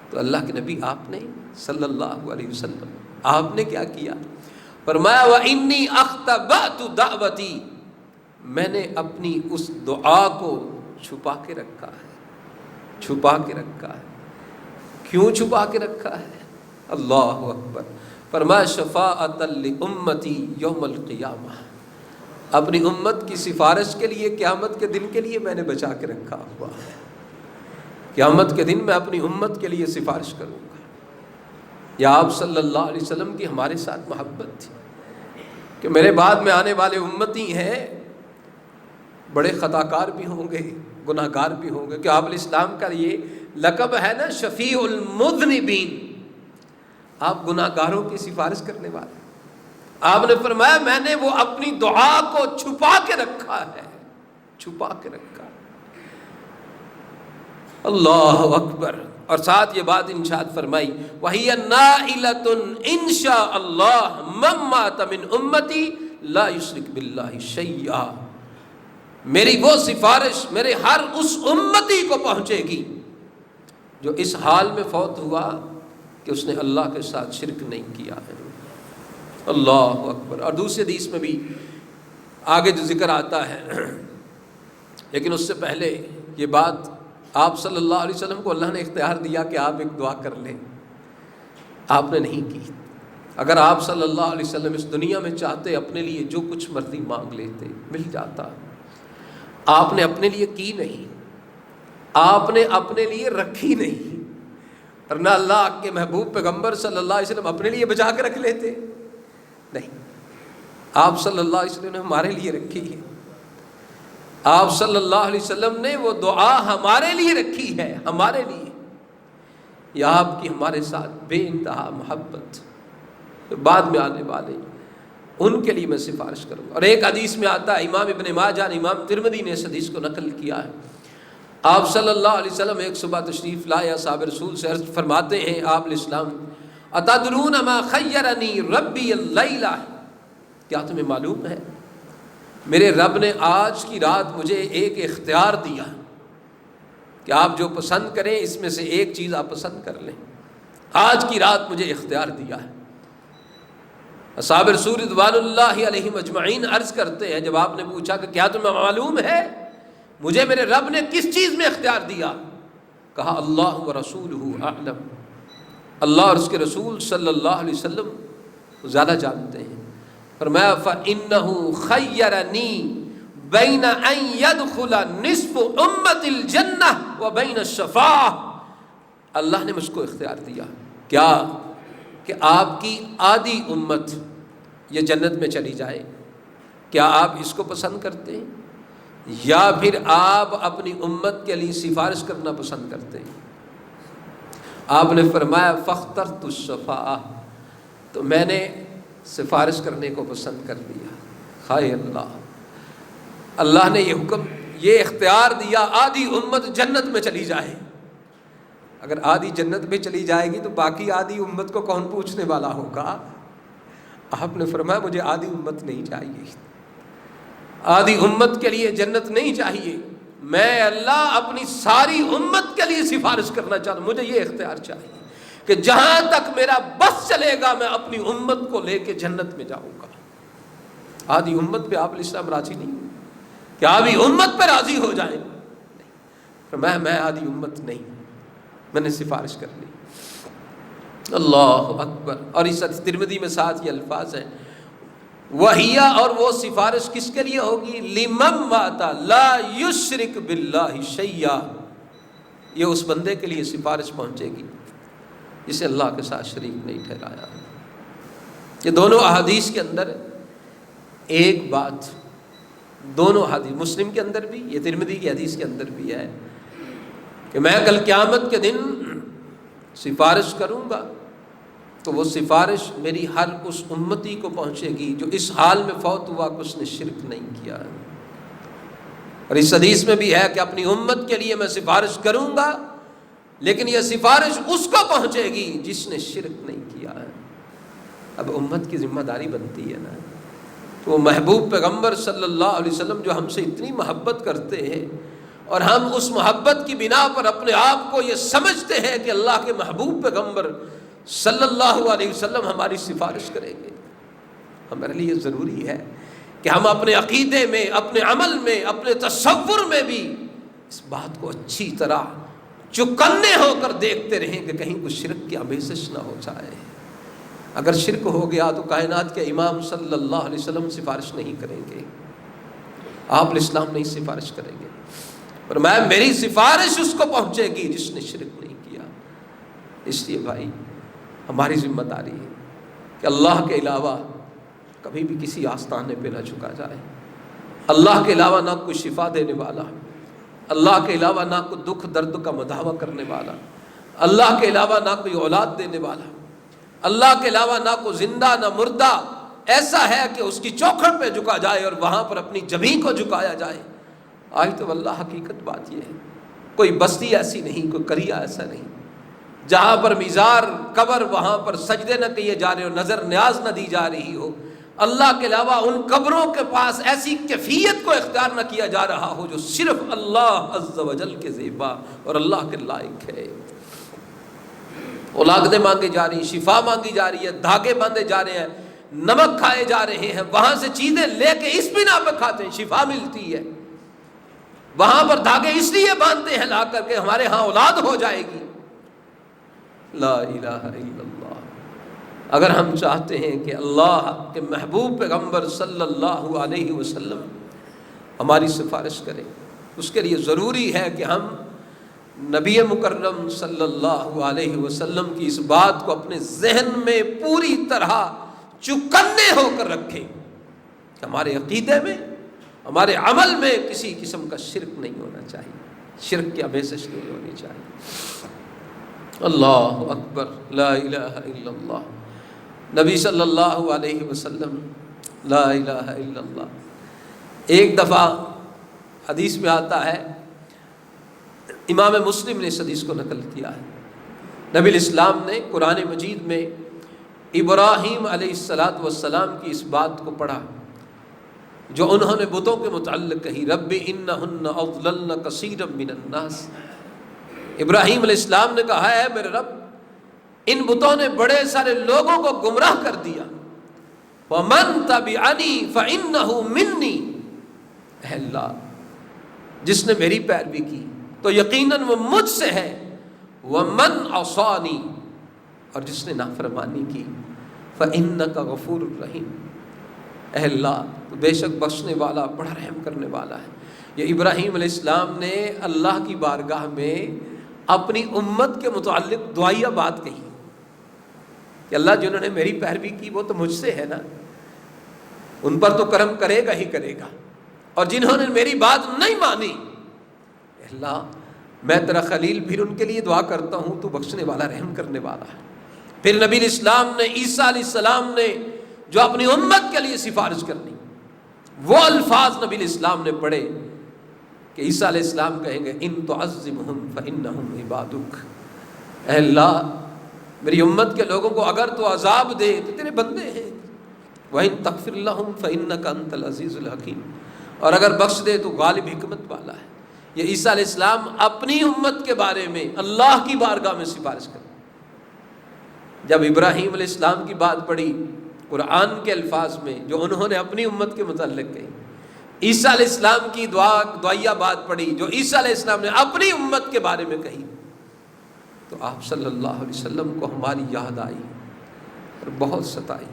تو اللہ کے نبی آپ نے صلی اللہ علیہ وسلم آپ نے کیا کیا؟ فرمایا وَإِنِّي أَخْتَبَأْتُ دَعْوَتِي، میں نے اپنی اس دعا کو چھپا کے رکھا ہے. چھپا کے رکھا ہے. کیوں چھپا کے رکھا ہے؟ اللہ اکبر. فرمایا شفاعۃ لامتی یوم القیامہ، اپنی امت کی سفارش کے لیے قیامت کے دن کے لیے میں نے بچا کے رکھا ہوا ہے. قیامت کے دن میں اپنی امت کے لیے سفارش کروں گا. یا آپ صلی اللہ علیہ وسلم کی ہمارے ساتھ محبت تھی کہ میرے بعد میں آنے والے امتی ہیں، بڑے خطا کار بھی ہوں گے، گناہ گار بھی ہوں گے. کہ آپ علیہ السلام کا یہ لقب ہے نا شفیع المذنبین، آپ گناہ گاروں کی سفارش کرنے والے. آپ نے فرمایا میں نے وہ اپنی دعا کو چھپا کے رکھا ہے، چھپا کے رکھا. اللہ اکبر. اور ساتھ یہ بات ارشاد فرمائی وَهِيَ نَائِلَةٌ إِن شَاءَ اللَّهُ مَن مَّاتَ مِنْ أُمَّتِي لَا يُشْرِكْ بِاللَّهِ شَيْئًا، میری وہ سفارش میرے ہر اس امتی کو پہنچے گی جو اس حال میں فوت ہوا کہ اس نے اللہ کے ساتھ شرک نہیں کیا ہے. اللہ اکبر. اور دوسری حدیث میں بھی آگے جو ذکر آتا ہے، لیکن اس سے پہلے یہ بات آپ صلی اللہ علیہ وسلم کو اللہ نے اختیار دیا کہ آپ ایک دعا کر لیں. آپ نے نہیں کی. اگر آپ صلی اللہ علیہ وسلم اس دنیا میں چاہتے اپنے لیے جو کچھ مرضی مانگ لیتے مل جاتا. آپ نے اپنے لیے کی نہیں، آپ نے اپنے لیے رکھی نہیں. ورنہ اللہ کے محبوب پیغمبر صلی اللہ علیہ وسلم اپنے لیے بچا کے رکھ لیتے. نہیں، آپ صلی اللہ علیہ وسلم نے ہمارے لیے رکھی ہے. آپ صلی اللہ علیہ وسلم نے وہ دعا ہمارے لیے رکھی ہے، ہمارے لیے. یا آپ کی ہمارے ساتھ بے انتہا محبت، بعد میں آنے والے ان کے لیے میں سفارش کروں گا. اور ایک حدیث میں آتا ہے، امام ابن ماجہ نے، امام ترمذی نے اس حدیث کو نقل کیا ہے. آپ صلی اللہ علیہ وسلم ایک صبح تشریف لائے، اصحاب رسول سے عرض فرماتے ہیں آپ علیہ السلام اتدرون ما خیرنی ربی اللیلہ، کیا تمہیں معلوم ہے میرے رب نے آج کی رات مجھے ایک اختیار دیا کہ آپ جو پسند کریں اس میں سے ایک چیز آپ پسند کر لیں. آج کی رات مجھے اختیار دیا ہے. اصحاب رسول رضوان اللہ علیہم اجمعین عرض کرتے ہیں، جب آپ نے پوچھا کہ کیا تمہیں معلوم ہے مجھے میرے رب نے کس چیز میں اختیار دیا؟ کہا اللہ ورسولہ اعلم، اللہ اور اس کے رسول صلی اللہ علیہ وسلم زیادہ جانتے ہیں. فرمایا فَإِنَّهُ خَيَّرَنِي بَيْنَ أَن يَدْخُلَ نِصْفُ أُمَّةِ الْجَنَّةِ وَبَيْنَ الشَّفَاعَةِ، اللہ نے مجھ کو اختیار دیا کیا کہ آپ کی آدھی امت یہ جنت میں چلی جائے. کیا آپ اس کو پسند کرتے ہیں یا پھر آپ اپنی امت کے لیے سفارش کرنا پسند کرتے ہیں؟ آپ نے فرمایا فاخترت الشفاعہ، تو میں نے سفارش کرنے کو پسند کر لیا. ہائے اللہ، اللہ نے یہ حکم، یہ اختیار دیا آدھی امت جنت میں چلی جائے. اگر آدھی جنت میں چلی جائے گی تو باقی آدھی امت کو کون پوچھنے والا ہوگا؟ آپ نے فرمایا مجھے آدھی امت نہیں چاہیے، آدھی امت کے لیے جنت نہیں چاہیے. میں اللہ اپنی ساری امت کے لیے سفارش کرنا چاہتا ہوں. مجھے یہ اختیار چاہیے کہ جہاں تک میرا بس چلے گا میں اپنی امت کو لے کے جنت میں جاؤں گا. آدھی امت پہ آپ علیہ السلام راضی نہیں ہوئے کہ آدھی امت پہ راضی ہو جائیں. میں آدھی امت نہیں، میں نے سفارش کر لی. اللہ اکبر. اور اس ترمذی میں ساتھ یہ الفاظ ہیں وَهِيَ، اور وہ سفارش کس کے لیے ہوگی؟ لِمَن مَّاتَ لَا يُشْرِكْ بِاللَّهِ شَيْئًا، یہ اس بندے کے لیے سفارش پہنچے گی جسے اللہ کے ساتھ شریک نہیں ٹھہرایا. یہ دونوں احادیث کے اندر ایک بات دونوں حدیث مسلم کے اندر بھی، یہ ترمذی کی حدیث کے اندر بھی ہے کہ میں کل قیامت کے دن سفارش کروں گا تو وہ سفارش میری ہر اس امتی کو پہنچے گی جو اس حال میں فوت ہوا کہ اس نے شرک نہیں کیا. اور اس حدیث میں بھی ہے کہ اپنی امت کے لیے میں سفارش کروں گا، لیکن یہ سفارش اس کو پہنچے گی جس نے شرک نہیں کیا ہے. اب امت کی ذمہ داری بنتی ہے نا، تو وہ محبوب پیغمبر صلی اللہ علیہ وسلم جو ہم سے اتنی محبت کرتے ہیں اور ہم اس محبت کی بنا پر اپنے آپ کو یہ سمجھتے ہیں کہ اللہ کے محبوب پیغمبر صلی اللہ علیہ وسلم ہماری سفارش کریں گے، ہمارے لیے ضروری ہے کہ ہم اپنے عقیدے میں، اپنے عمل میں، اپنے تصور میں بھی اس بات کو اچھی طرح چوکنے ہو کر دیکھتے رہیں کہ کہیں کوئی شرک کی آمیزش نہ ہو جائے. اگر شرک ہو گیا تو کائنات کے امام صلی اللہ علیہ وسلم سفارش نہیں کریں گے، آپ الاسلام نہیں سفارش کریں گے، اور میری سفارش اس کو پہنچے گی جس نے شرک نہیں کیا. اس لیے بھائی ہماری ذمہ داری ہے کہ اللہ کے علاوہ کبھی بھی کسی آستانے پہ نہ جھکا جائے. اللہ کے علاوہ نہ کوئی شفا دینے والا، اللہ کے علاوہ نہ کوئی دکھ درد کا مداوع کرنے والا، اللہ کے علاوہ نہ کوئی اولاد دینے والا، اللہ کے علاوہ نہ کوئی زندہ نہ مردہ ایسا ہے کہ اس کی چوکھٹ پہ جھکا جائے اور وہاں پر اپنی جبین کو جھکایا جائے. آج تو واللہ حقیقت بات یہ ہے، کوئی بستی ایسی نہیں، کوئی قریہ ایسا نہیں جہاں پر میزار قبر وہاں پر سجدے نہ کیے جا رہے ہو، نظر نیاز نہ دی جا رہی ہو. اللہ کے علاوہ ان قبروں کے پاس ایسی کیفیت کو اختیار نہ کیا جا رہا ہو جو صرف اللہ عز و جل کے زیبا اور اللہ کے لائق ہے. اولادیں مانگی جا رہی ہیں، شفا مانگی جا رہی ہے، دھاگے باندھے جا رہے ہیں، نمک کھائے جا رہے ہیں، وہاں سے چیزیں لے کے اس بنا پہ کھاتے ہیں شفا ملتی ہے، وہاں پر دھاگے اس لیے باندھتے ہیں لا کر کے ہمارے ہاں اولاد ہو جائے گی. لا الہ الا اللہ. اگر ہم چاہتے ہیں کہ اللہ کے محبوب پیغمبر صلی اللہ علیہ وسلم ہماری سفارش کرے، اس کے لیے ضروری ہے کہ ہم نبی مکرم صلی اللہ علیہ وسلم کی اس بات کو اپنے ذہن میں پوری طرح چوکنے ہو کر رکھیں کہ ہمارے عقیدے میں، ہمارے عمل میں کسی قسم کا شرک نہیں ہونا چاہیے، شرک کی آمیزش نہیں ہونی چاہیے. اللہ اکبر، لا الہ الا اللہ. نبی صلی اللہ علیہ وسلم، لا الہ الا اللہ. ایک دفعہ حدیث میں آتا ہے، امام مسلم نے اس حدیث کو نقل کیا ہے، نبی الاسلام نے قرآن مجید میں ابراہیم علیہ السلام کی اس بات کو پڑھا جو انہوں نے بتوں کے متعلق کہی، رب انہن اضللن کثیرا من الناس. ابراہیم علیہ السلام نے کہا ہے میرے رب، ان بتوں نے بڑے سارے لوگوں کو گمراہ کر دیا. وَمَن تَبِعَنِي فَإِنَّهُ مِنِّي. اے اللہ، جس نے میری پیروی کی تو یقیناً وہ مجھ سے ہے. وَمَن عَصَانِي، اور جس نے نافرمانی کی فَإِنَّكَ غَفُورٌ رَحِيمٌ. اے اللہ، تو بے شک بخشنے والا، بڑا رحم کرنے والا ہے. یہ ابراہیم علیہ السلام نے اللہ کی بارگاہ میں اپنی امت کے متعلق دعائیہ بات کہی کہ اللہ جنہوں نے میری پیروی کی وہ تو مجھ سے ہے نا، ان پر تو کرم کرے گا ہی کرے گا، اور جنہوں نے میری بات نہیں مانی، اللہ میں تیرا خلیل پھر ان کے لیے دعا کرتا ہوں، تو بخشنے والا، رحم کرنے والا ہے. پھر نبی الاسلام نے، عیسیٰ علیہ السلام نے جو اپنی امت کے لیے سفارش کرنی، وہ الفاظ نبی الاسلام نے پڑھے کہ عیسیٰ علیہ السلام کہیں گے ان تعذبہم فإنہم عبادک. اے اللہ، میری امت کے لوگوں کو اگر تو عذاب دے تو تیرے بندے ہیں. وَإِن تَغْفِرْ لَهُمْ فَإِنَّكَ أَنْتَ الْعَزِيزُ الْحَكِيمُ. اور اگر بخش دے تو غالب حکمت والا ہے. یہ عیسیٰ علیہ السلام اپنی امت کے بارے میں اللہ کی بارگاہ میں سفارش کرتے. جب ابراہیم علیہ السلام کی بات پڑھی قرآن کے الفاظ میں جو انہوں نے اپنی امت کے متعلق کہی، عیسیٰ علیہ السلام کی دعائیہ بات پڑھی جو عیسیٰ علیہ السلام نے اپنی امت کے بارے میں کہی، تو آپ صلی اللہ علیہ وسلم کو ہماری یاد آئی اور بہت ستائی.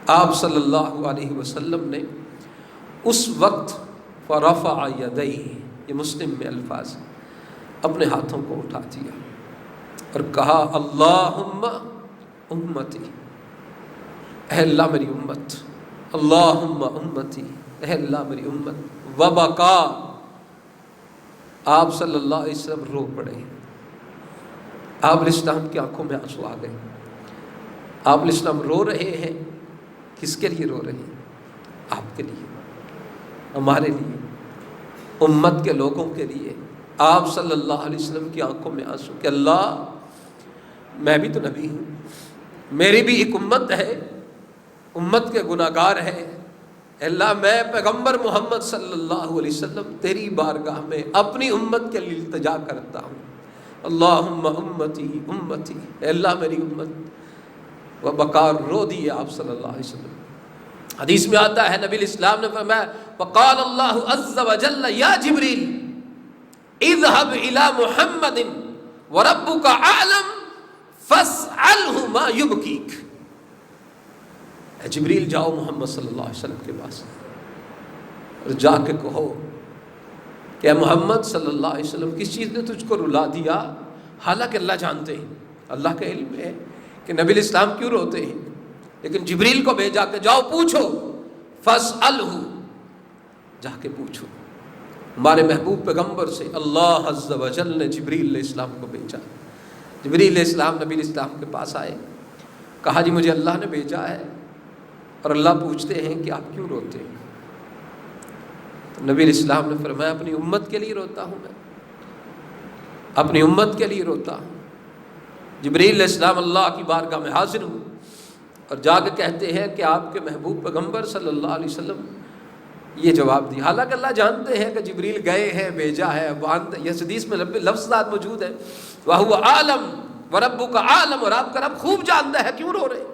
آپ صلی اللہ علیہ وسلم نے اس وقت فرفع یدیہ، یہ مسلم میں الفاظ، اپنے ہاتھوں کو اٹھا دیا اور کہا اللہم امتی. اے اللہ میری امت، اللہم امتی، اے اللہ میری امت، وبکا، آپ صلی اللہ علیہ وسلم رو پڑے۔ آپ علیہ السلام کی آنکھوں میں آنسو آ گئے۔ آپ علیہ السلام رو رہے ہیں، کس کے لیے رو رہے ہیں؟ آپ کے لیے، ہمارے لیے، امت کے لوگوں کے لیے۔ آپ صلی اللہ علیہ وسلم کی آنکھوں میں آنسو کہ اللہ میں بھی تو نبی ہوں، میری بھی ایک امت ہے، امت کے گناہگار ہے۔ اللہ میں پیغمبر محمد صلی اللہ علیہ وسلم تیری بارگاہ میں اپنی امت کے لیے التجا کرتا ہوں، اللہم امتی امتی، اے اللہ میری امت۔ وہ بکار رو دیے آپ صلی اللہ علیہ وسلم۔ حدیث میں آتا ہے نبی الاسلام نے فرمایا وقال اللہ عز وجل یا جبریل اذهب الى محمد وربك اعلم فاسألہ ما یبکیک۔ اے جبریل جاؤ محمد صلی اللہ علیہ وسلم کے پاس اور جا کے کہو کہ اے محمد صلی اللہ علیہ وسلم کس چیز نے تجھ کو رلا دیا؟ حالانکہ اللہ جانتے ہیں، اللہ کا علم ہے کہ نبی الاسلام کیوں روتے ہیں، لیکن جبریل کو بھیجا کہ جاؤ پوچھو، فاسألہ، جا کے پوچھو۔ ہمارے محبوب پیغمبر سے اللہ عز و جل نے جبریل علیہ السلام کو بھیجا۔ جبریل علیہ السلام نبی علیہ السلام کے پاس آئے، کہا جی مجھے اللہ نے بھیجا ہے اور اللہ پوچھتے ہیں کہ آپ کیوں روتے ہیں؟ تو نبی علیہ السلام نے فرمایا اپنی امت کے لیے روتا ہوں، میں اپنی امت کے لیے روتا ہوں۔ جبریل علیہ السلام اللہ کی بارگاہ میں حاضر ہوں اور جا کے کہتے ہیں کہ آپ کے محبوب پیغمبر صلی اللہ علیہ وسلم یہ جواب دیا۔ حالانکہ اللہ جانتے ہیں کہ جبریل گئے ہیں، بھیجا ہے، یہ حدیث میں لفظات موجود ہے وَهُوَ عَالَمٌ وَرَبُّكَ عَالَمٌ، اور آپ کا رب خوب جانتا ہے کیوں رو رہے۔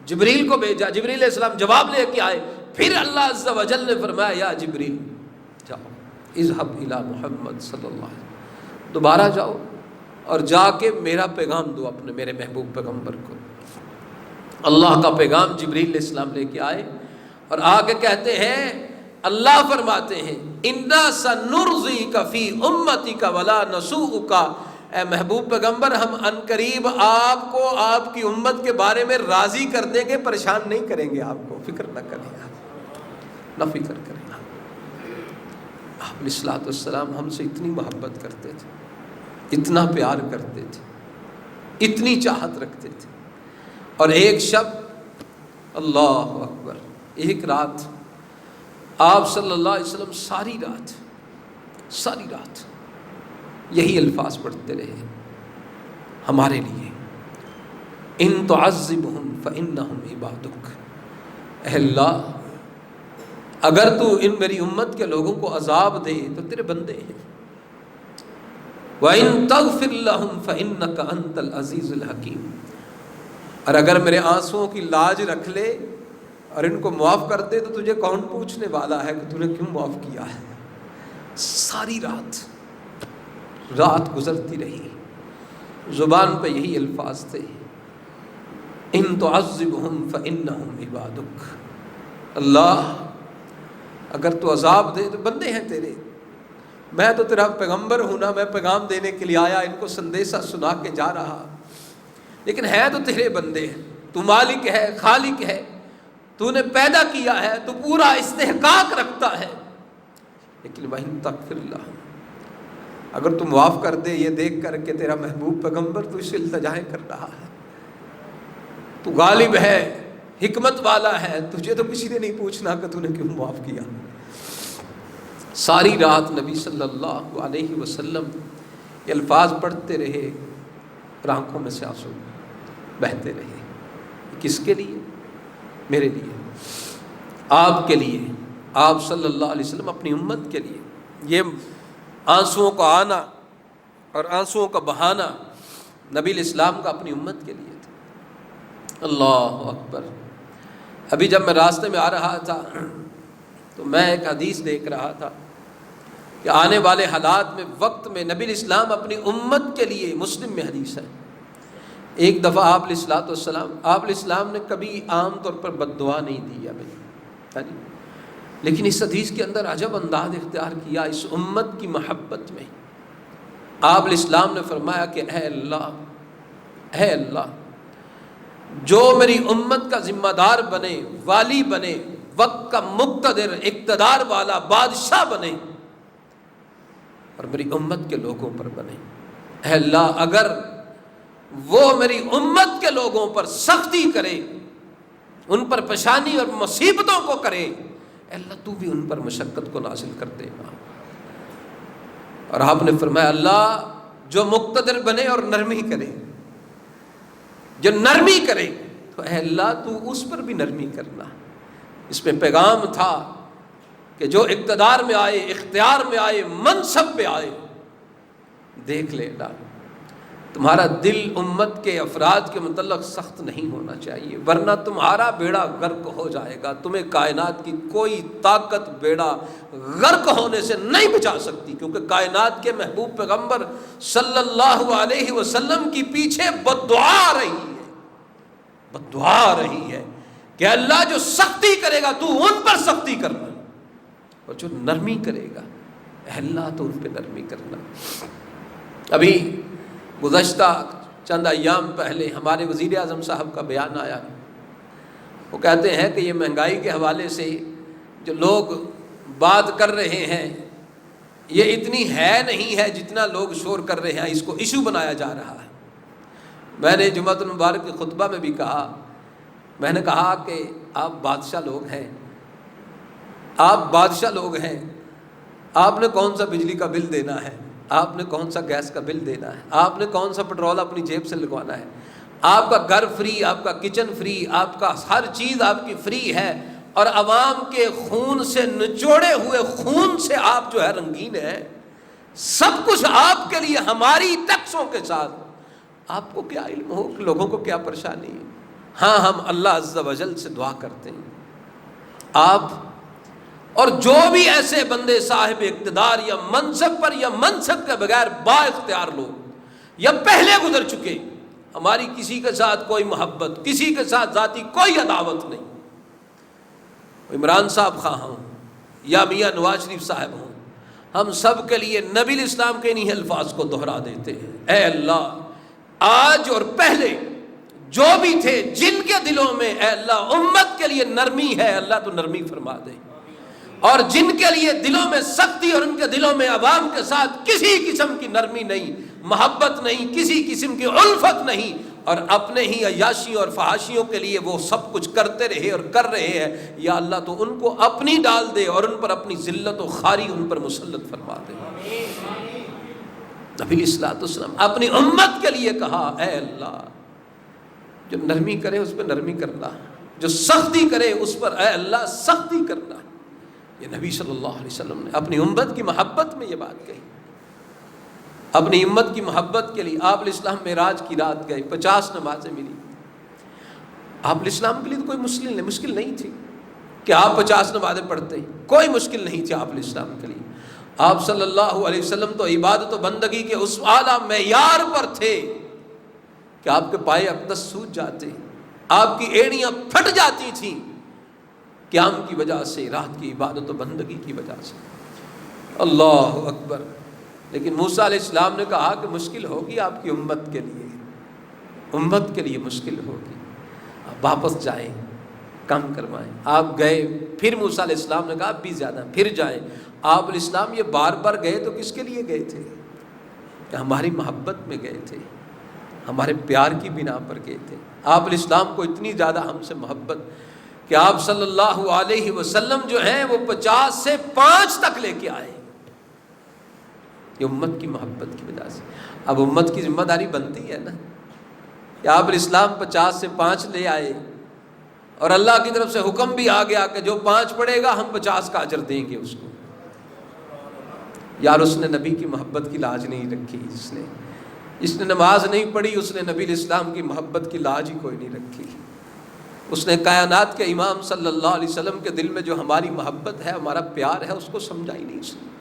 جبریل کو بھیجا، جبریل علیہ السلام جواب لے کے آئے، پھر اللہ عز و جل نے فرمایا یا جبریل جاؤ اذهب الى محمد صلی اللہ علیہ وسلم، دوبارہ جاؤ اور جا کے میرا پیغام دو اپنے میرے محبوب پیغمبر کو۔ اللہ کا پیغام جبریل علیہ السلام لے کے آئے اور آگے کہتے ہیں اللہ فرماتے ہیں اِنَّا سَنُرْضِيكَ فِي أُمَّتِكَ وَلَا نَسُوءُكَ، اے محبوب پیغمبر ہم عنقریب آپ کو آپ کی امت کے بارے میں راضی کر دیں گے، پریشان نہیں کریں گے آپ کو، فکر نہ کریں آپ، نہ فکر کریں آپ۔ آپ علیہ السلام ہم سے اتنی محبت کرتے تھے، اتنا پیار کرتے تھے، اتنی چاہت رکھتے تھے، اور ایک شب اللہ اکبر، ایک رات آپ صلی اللہ علیہ وسلم ساری رات یہی الفاظ پڑھتے رہے ہمارے لیے، ان تعذبہم فانہم عبادک، اے اللہ اگر تو ان میری امت کے لوگوں کو عذاب دے تو تیرے بندے ہیں، وَإِن تَغْفِرْ لَهُمْ فَإِنَّكَ أَنْتَ الْعَزِيزُ الْحَكِيمُ، اور اگر میرے آنسوؤں کی لاج رکھ لے اور ان کو معاف کر دے تو تجھے کون پوچھنے والا ہے کہ تو نے کیوں معاف کیا ہے۔ ساری رات گزرتی رہی، زبان پہ یہی الفاظ تھے ان تعذبہم فانہم عبادک، اللہ اگر تو عذاب دے تو بندے ہیں تیرے، میں تو تیرا پیغمبر ہوں نا، میں پیغام دینے کے لیے آیا، ان کو سندیشہ سنا کے جا رہا، لیکن ہے تو تیرے بندے ہیں، تو مالک ہے، خالق ہے، تو نے پیدا کیا ہے، تو پورا استحقاق رکھتا ہے، لیکن وَإِن تَغْفِرْ لَهُمْ، اگر تو معاف کر دے، یہ دیکھ کر کے تیرا محبوب پیغمبر تو اسے التجائیں کر رہا ہے، تو غالب ہے، حکمت والا ہے، تجھے تو کسی نے نہیں پوچھنا کہ تو نے کیوں معاف کیا۔ ساری رات نبی صلی اللہ علیہ وسلم یہ الفاظ پڑھتے رہے، آنکھوں میں سے آنسو بہتے رہے، کس کے لیے؟ میرے لیے، آپ کے لیے، آپ صلی اللہ علیہ وسلم اپنی امت کے لیے۔ یہ آنسوؤں کا آنا اور آنسوؤں کا بہانا نبی الاسلام کا اپنی امت کے لیے تھا۔ اللہ اکبر۔ ابھی جب میں راستے میں آ رہا تھا تو میں ایک حدیث دیکھ رہا تھا کہ آنے والے حالات میں، وقت میں نبی الاسلام اپنی امت کے لیے، مسلم میں حدیث ہے، ایک دفعہ آپ علیہ السلام نے کبھی عام طور پر بد دعا نہیں دی ابھی، لیکن اس حدیث کے اندر عجب انداز اختیار کیا اس امت کی محبت میں۔ آپ علیہ السلام نے فرمایا کہ اے اللہ جو میری امت کا ذمہ دار بنے، والی بنے، وقت کا مقتدر اقتدار والا بادشاہ بنے اور میری امت کے لوگوں پر بنے۔ اے اللہ اگر وہ میری امت کے لوگوں پر سختی کرے، ان پر پریشانی اور مصیبتوں کو کرے، اے اللہ تو بھی ان پر مشقت کو نازل کر دے گا۔ اور آپ نے فرمایا اللہ جو مقتدر بنے اور نرمی کرے، جو نرمی کرے، تو اے اللہ تو اس پر بھی نرمی کرنا۔ اس میں پیغام تھا کہ جو اقتدار میں آئے، اختیار میں آئے، منصب پہ آئے، دیکھ لے اللہ تمہارا دل امت کے افراد کے متعلق سخت نہیں ہونا چاہیے، ورنہ تمہارا بیڑا غرق ہو جائے گا۔ تمہیں کائنات کی کوئی طاقت بیڑا غرق ہونے سے نہیں بچا سکتی، کیونکہ کائنات کے محبوب پیغمبر صلی اللہ علیہ وسلم کی پیچھے بددعا آ رہی ہے، بددعا آ رہی ہے کہ اللہ جو سختی کرے گا تو ان پر سختی کرنا، اور جو نرمی کرے گا اے اللہ تو ان پہ نرمی کرنا۔ ابھی گزشتہ چند ایام پہلے ہمارے وزیر اعظم صاحب کا بیان آیا، وہ کہتے ہیں کہ یہ مہنگائی کے حوالے سے جو لوگ بات کر رہے ہیں یہ اتنی ہے نہیں ہے جتنا لوگ شور کر رہے ہیں، اس کو ایشو بنایا جا رہا ہے۔ میں نے جمعۃ المبارک کے خطبہ میں بھی کہا، میں نے کہا کہ آپ بادشاہ لوگ ہیں، آپ بادشاہ لوگ ہیں، آپ نے کون سا بجلی کا بل دینا ہے، آپ نے کون سا گیس کا بل دینا ہے، آپ نے کون سا پٹرول اپنی جیب سے لگوانا ہے، آپ کا گھر فری، آپ کا کچن فری، آپ کا ہر چیز آپ کی فری ہے، اور عوام کے خون سے نچوڑے ہوئے خون سے آپ جو ہے رنگین ہیں، سب کچھ آپ کے لیے ہماری ٹیکسوں کے ساتھ، آپ کو کیا علم ہو کہ لوگوں کو کیا پریشانی ہے؟ ہاں ہم اللہ عز و جل سے دعا کرتے ہیں آپ اور جو بھی ایسے بندے صاحب اقتدار یا منصب پر یا منصب کے بغیر با اختیار لوگ یا پہلے گزر چکے، ہماری کسی کے ساتھ کوئی محبت، کسی کے ساتھ ذاتی کوئی عداوت نہیں، عمران صاحب خواہ ہوں یا میاں نواز شریف صاحب ہوں، ہم سب کے لیے نبی الاسلام کے انہی الفاظ کو دہرا دیتے ہیں، اے اللہ آج اور پہلے جو بھی تھے جن کے دلوں میں اے اللہ امت کے لیے نرمی ہے، اللہ تو نرمی فرما دے، اور جن کے لیے دلوں میں سختی اور ان کے دلوں میں عوام کے ساتھ کسی قسم کی نرمی نہیں، محبت نہیں، کسی قسم کی الفت نہیں، اور اپنے ہی عیاشیوں اور فحاشیوں کے لیے وہ سب کچھ کرتے رہے اور کر رہے ہیں، یا اللہ تو ان کو اپنی ڈال دے اور ان پر اپنی ذلت و خواری ان پر مسلط فرما دے۔ نبی الصلوۃ والسلام اپنی امت کے لیے کہا اے اللہ جو نرمی کرے اس پہ نرمی کرنا، جو سختی کرے اس پر اے اللہ سختی کرنا۔ یہ نبی صلی اللہ علیہ وسلم نے اپنی امت کی محبت میں یہ بات کہی، اپنی امت کی محبت کے لیے آپ علیہ السلام معراج کی رات گئے، 50 نمازیں ملی۔ آپ علیہ السلام کے لیے تو کوئی مشکل نہیں تھی کہ آپ 50 نمازیں پڑھتے، کوئی مشکل نہیں تھی آپ علیہ السلام کے لیے۔ آپ صلی اللہ علیہ وسلم تو عبادت و بندگی کے اس اعلیٰ معیار پر تھے کہ آپ کے پائے اقدس سوج جاتے، آپ کی ایڑیاں پھٹ جاتی تھیں قیام کی وجہ سے، رات کی عبادت و بندگی کی وجہ سے۔ اللہ اکبر۔ لیکن موسیٰ علیہ السلام نے کہا کہ مشکل ہوگی آپ کی امت کے لیے، امت کے لیے مشکل ہوگی، آپ واپس جائیں، کم کروائیں۔ آپ گئے، پھر موسیٰ علیہ السلام نے کہا اب بھی زیادہ، پھر جائیں۔ آپ علیہ السلام یہ بار بار گئے تو کس کے لیے گئے تھے؟ کہ ہماری محبت میں گئے تھے، ہمارے پیار کی بنا پر گئے تھے۔ آپ علیہ السلام کو اتنی زیادہ ہم سے محبت کہ آپ صلی اللہ علیہ وسلم جو ہیں وہ 50 سے 5 تک لے کے آئے، یہ امت کی محبت کی وجہ سے۔ اب امت کی ذمہ داری بنتی ہے نا کہ آپ علیہ السلام 50 سے 5 لے آئے، اور اللہ کی طرف سے حکم بھی آ گیا کہ جو 5 پڑھے گا ہم 50 کا اجر دیں گے اس کو۔ یار اس نے نبی کی محبت کی لاج نہیں رکھی، جس نے نماز نہیں پڑھی اس نے نبی علیہ السلام کی محبت کی لاج ہی کوئی نہیں رکھی۔ اس نے کائنات کے امام صلی اللہ علیہ وسلم کے دل میں جو ہماری محبت ہے، ہمارا پیار ہے، اس کو سمجھا ہی نہیں اس نے۔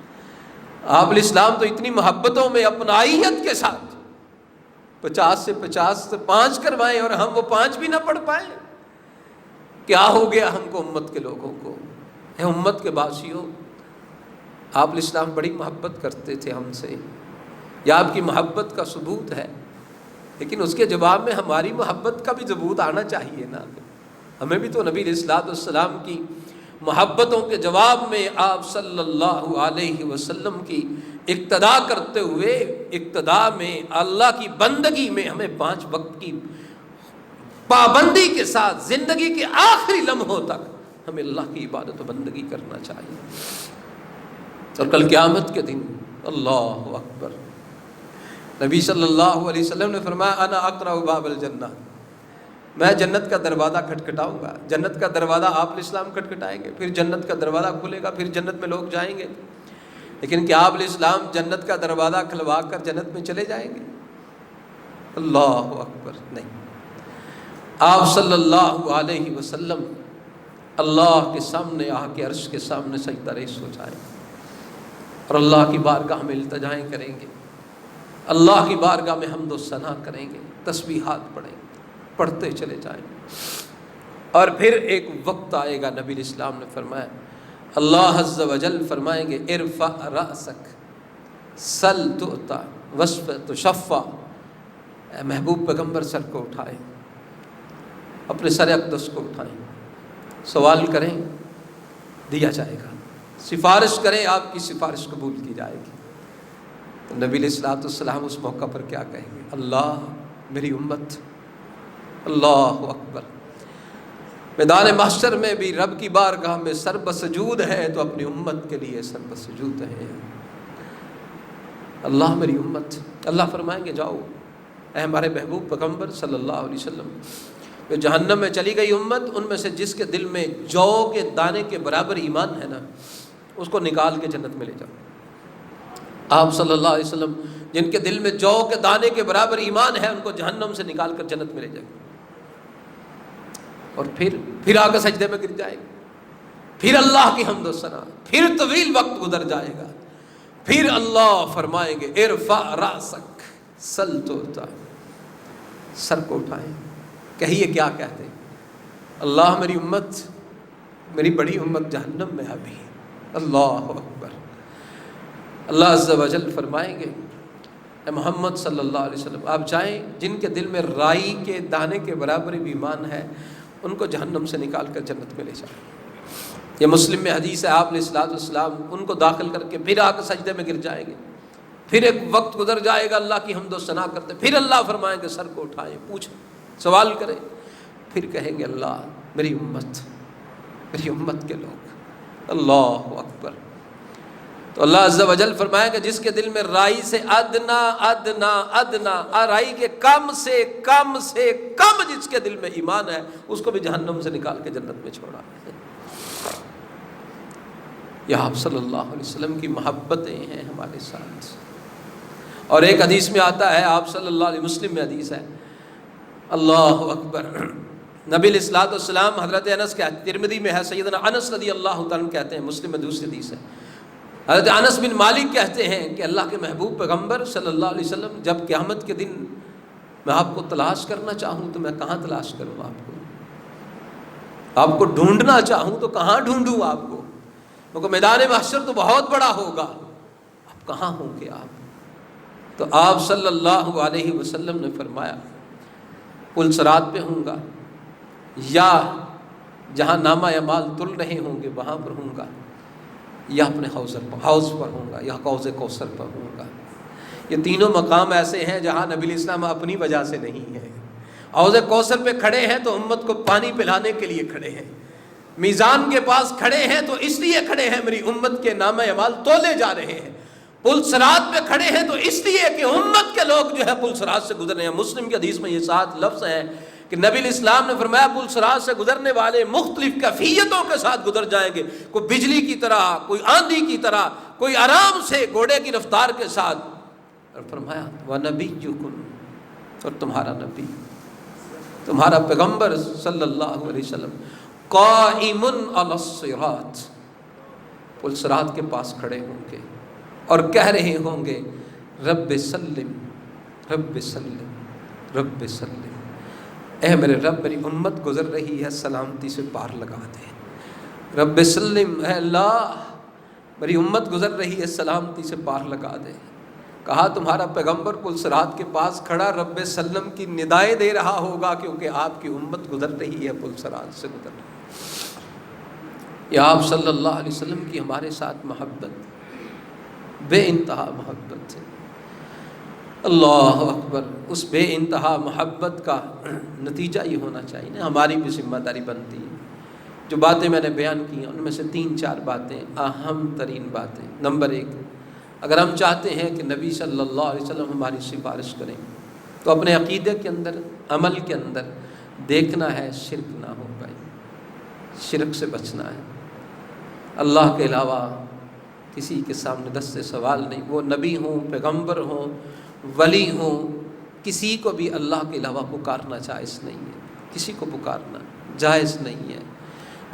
آپ علیہ السلام تو اتنی محبتوں میں اپنائیت کے ساتھ 50 سے 5 کروائیں اور ہم وہ 5 بھی نہ پڑھ پائیں۔ کیا ہو گیا ہم کو امت کے لوگوں کو؟ اے امت کے باسیوں، آپ علیہ السلام بڑی محبت کرتے تھے ہم سے، یہ آپ کی محبت کا ثبوت ہے، لیکن اس کے جواب میں ہماری محبت کا بھی ثبوت آنا چاہیے نا۔ ہمیں بھی تو نبی علیہ الصلوۃ والسلام کی محبتوں کے جواب میں آپ صلی اللہ علیہ وسلم کی اقتدا کرتے ہوئے اقتدا میں اللہ کی بندگی میں ہمیں 5 وقت کی پابندی کے ساتھ زندگی کے آخری لمحوں تک ہمیں اللہ کی عبادت و بندگی کرنا چاہیے. اور کل قیامت کے دن اللہ اکبر، نبی صلی اللہ علیہ وسلم نے فرمایا انا اقرع باب الجنہ، میں جنت کا دروازہ کھٹکھٹاؤں گا. جنت کا دروازہ آپ علیہ السلام کھٹکھٹائیں گے، پھر جنت کا دروازہ کھلے گا، پھر جنت میں لوگ جائیں گے. لیکن کیا آپ علیہ السلام جنت کا دروازہ کھلوا کر جنت میں چلے جائیں گے؟ اللہ اکبر، نہیں. آپ صلی اللہ علیہ وسلم اللہ کے سامنے آ کے عرش کے سامنے سجدہ ریز ہو جائیں اور اللہ کی بارگاہ میں التجائیں کریں گے، اللہ کی بارگاہ میں حمد و ثنا کریں گے، تسبیحات پڑھیں گے، پڑھتے چلے جائیں گے. اور پھر ایک وقت آئے گا، نبی اسلام نے فرمایا، اللہ عز و جل فرمائیں گے ارفع رأسک سل تؤتا واشفع تشفع. اے محبوب پیغمبر سر کو اٹھائیں، اپنے سر اقدس کو اٹھائیں، سوال کریں دیا جائے گا، سفارش کریں آپ کی سفارش قبول کی جائے گی. تو نبی علیہ الصلوۃ والسلام اس موقع پر کیا کہیں گے؟ اللہ میری امت. اللہ اکبر. میدان محشر میں بھی رب کی بارگاہ میں سر بسجود ہے تو اپنی امت کے لیے سر بسجود ہے. اللہ میری امت. اللہ فرمائیں گے جاؤ اے ہمارے محبوب پیغمبر صلی اللہ علیہ وسلم، جو جہنم میں چلی گئی امت، ان میں سے جس کے دل میں جو کے دانے کے برابر ایمان ہے نا، اس کو نکال کے جنت میں لے جاؤ. آپ صلی اللہ علیہ وسلم جن کے دل میں جو کے دانے کے برابر ایمان ہے، ان کو جہنم سے نکال کر جنت میں لے جائیں. اور پھر آ کر سجدے میں گر جائے گا، پھر اللہ کی حمد و ثنا، پھر طویل وقت گزر جائے گا، پھر اللہ فرمائیں گے ارفع رأسک سل تؤتا. سر کو اٹھائیں، کہیے کیا کہتے ہیں؟ اللہ میری امت، میری بڑی امت جہنم میں ابھی. اللہ اکبر. اللہ عز و جل فرمائیں گے اے محمد صلی اللہ علیہ وسلم آپ جائیں، جن کے دل میں رائی کے دانے کے برابر بھی ایمان ہے، ان کو جہنم سے نکال کر جنت میں لے جائیں. یہ مسلم میں حدیث ہے، آپ علیہ الصلوۃ والسلام ان کو داخل کر کے پھر آ کر سجدے میں گر جائیں گے. پھر ایک وقت گزر جائے گا، اللہ کی حمد و ثنا کرتے، پھر اللہ فرمائیں گے سر کو اٹھائیں، پوچھیں، سوال کریں. پھر کہیں گے اللہ میری امت، میری امت کے لوگ. اللہ اکبر. تو اللہ عز و جل فرمائے کہ جس کے دل میں رائی سے ادنا ادنا ادنا، رائی کے کم سے کم جس کے دل میں ایمان ہے، اس کو بھی جہنم سے نکال کے جنت میں چھوڑا ہے. یہ آپ صلی اللہ علیہ وسلم کی محبتیں ہیں ہمارے ساتھ. اور ایک حدیث میں آتا ہے، آپ صلی اللہ علیہ مسلم میں حدیث ہے، اللہ اکبر، نبی علیہ الصلوۃ والسلام حضرت انس کے ترمذی میں ہے، سیدنا انس رضی اللہ تعالیٰ کہتے ہیں، مسلم میں دوسری حدیث ہے، حضرت انس بن مالک کہتے ہیں کہ اللہ کے محبوب پیغمبر صلی اللہ علیہ وسلم جب قیامت کے دن میں آپ کو تلاش کرنا چاہوں تو میں کہاں تلاش کروں آپ کو ڈھونڈنا چاہوں تو کہاں ڈھونڈوں آپ کو، کیونکہ میدان محشر تو بہت بڑا ہوگا، اب کہاں ہوں گے آپ؟ تو آپ صلی اللہ علیہ وسلم نے فرمایا پل صراط پہ ہوں گا، یا جہاں نامہ اعمال تل رہے ہوں گے وہاں پر ہوں گا، یا اپنے حوض پر ہوں گا، یا حوض کوثر پر ہوں گا. یہ تینوں مقام ایسے ہیں جہاں نبی علیہ السلام اپنی وجہ سے نہیں ہے. حوض کوثر پہ کھڑے ہیں تو امت کو پانی پلانے کے لیے کھڑے ہیں، میزان کے پاس کھڑے ہیں تو اس لیے کھڑے ہیں میری امت کے نامہ اعمال تولے جا رہے ہیں. پل صراط پہ کھڑے ہیں تو اس لیے کہ امت کے لوگ جو ہے پل صراط سے گزر رہے ہیں. مسلم کی حدیث میں یہ 7 لفظ ہیں کہ نبی علیہ السلام نے فرمایا پل صراط سے گزرنے والے مختلف کیفیتوں کے ساتھ گزر جائیں گے، کوئی بجلی کی طرح، کوئی آندھی کی طرح، کوئی آرام سے گھوڑے کی رفتار کے ساتھ. اور فرمایا وَنَبِيُّكُمْ، اور تمہارا نبی، تمہارا پیغمبر صلی اللہ علیہ وسلم قائم علی الصراط، پل صراط کے پاس کھڑے ہوں گے اور کہہ رہے ہوں گے رب سلم رب سلم رب سلم، اے میرے رب میری امت گزر رہی ہے سلامتی سے پار لگا دے. رب سلم، اے اللہ میری امت گزر رہی ہے سلامتی سے پار لگا دے. کہا تمہارا پیغمبر پل صراط کے پاس کھڑا رب سلم کی ندائیں دے رہا ہوگا، کیونکہ آپ کی امت گزر رہی ہے پل صراط سے گزر رہی ہے. یا آپ صلی اللہ علیہ وسلم کی ہمارے ساتھ محبت بے انتہا محبت ہے۔ اللہ اکبر۔ اس بے انتہا محبت کا نتیجہ یہ ہونا چاہیے نا، ہماری بھی ذمہ داری بنتی ہے۔ جو باتیں میں نے بیان کی ان میں سے 3-4 باتیں اہم ترین باتیں۔ نمبر 1، اگر ہم چاہتے ہیں کہ نبی صلی اللہ علیہ وسلم ہماری سفارش کریں تو اپنے عقیدے کے اندر، عمل کے اندر دیکھنا ہے شرک نہ ہو پائے، شرک سے بچنا ہے۔ اللہ کے علاوہ کسی کے سامنے دست سوال نہیں، وہ نبی ہوں، پیغمبر ہوں، ولی ہوں، کسی کو بھی اللہ کے علاوہ پکارنا جائز نہیں ہے، کسی کو پکارنا جائز نہیں ہے۔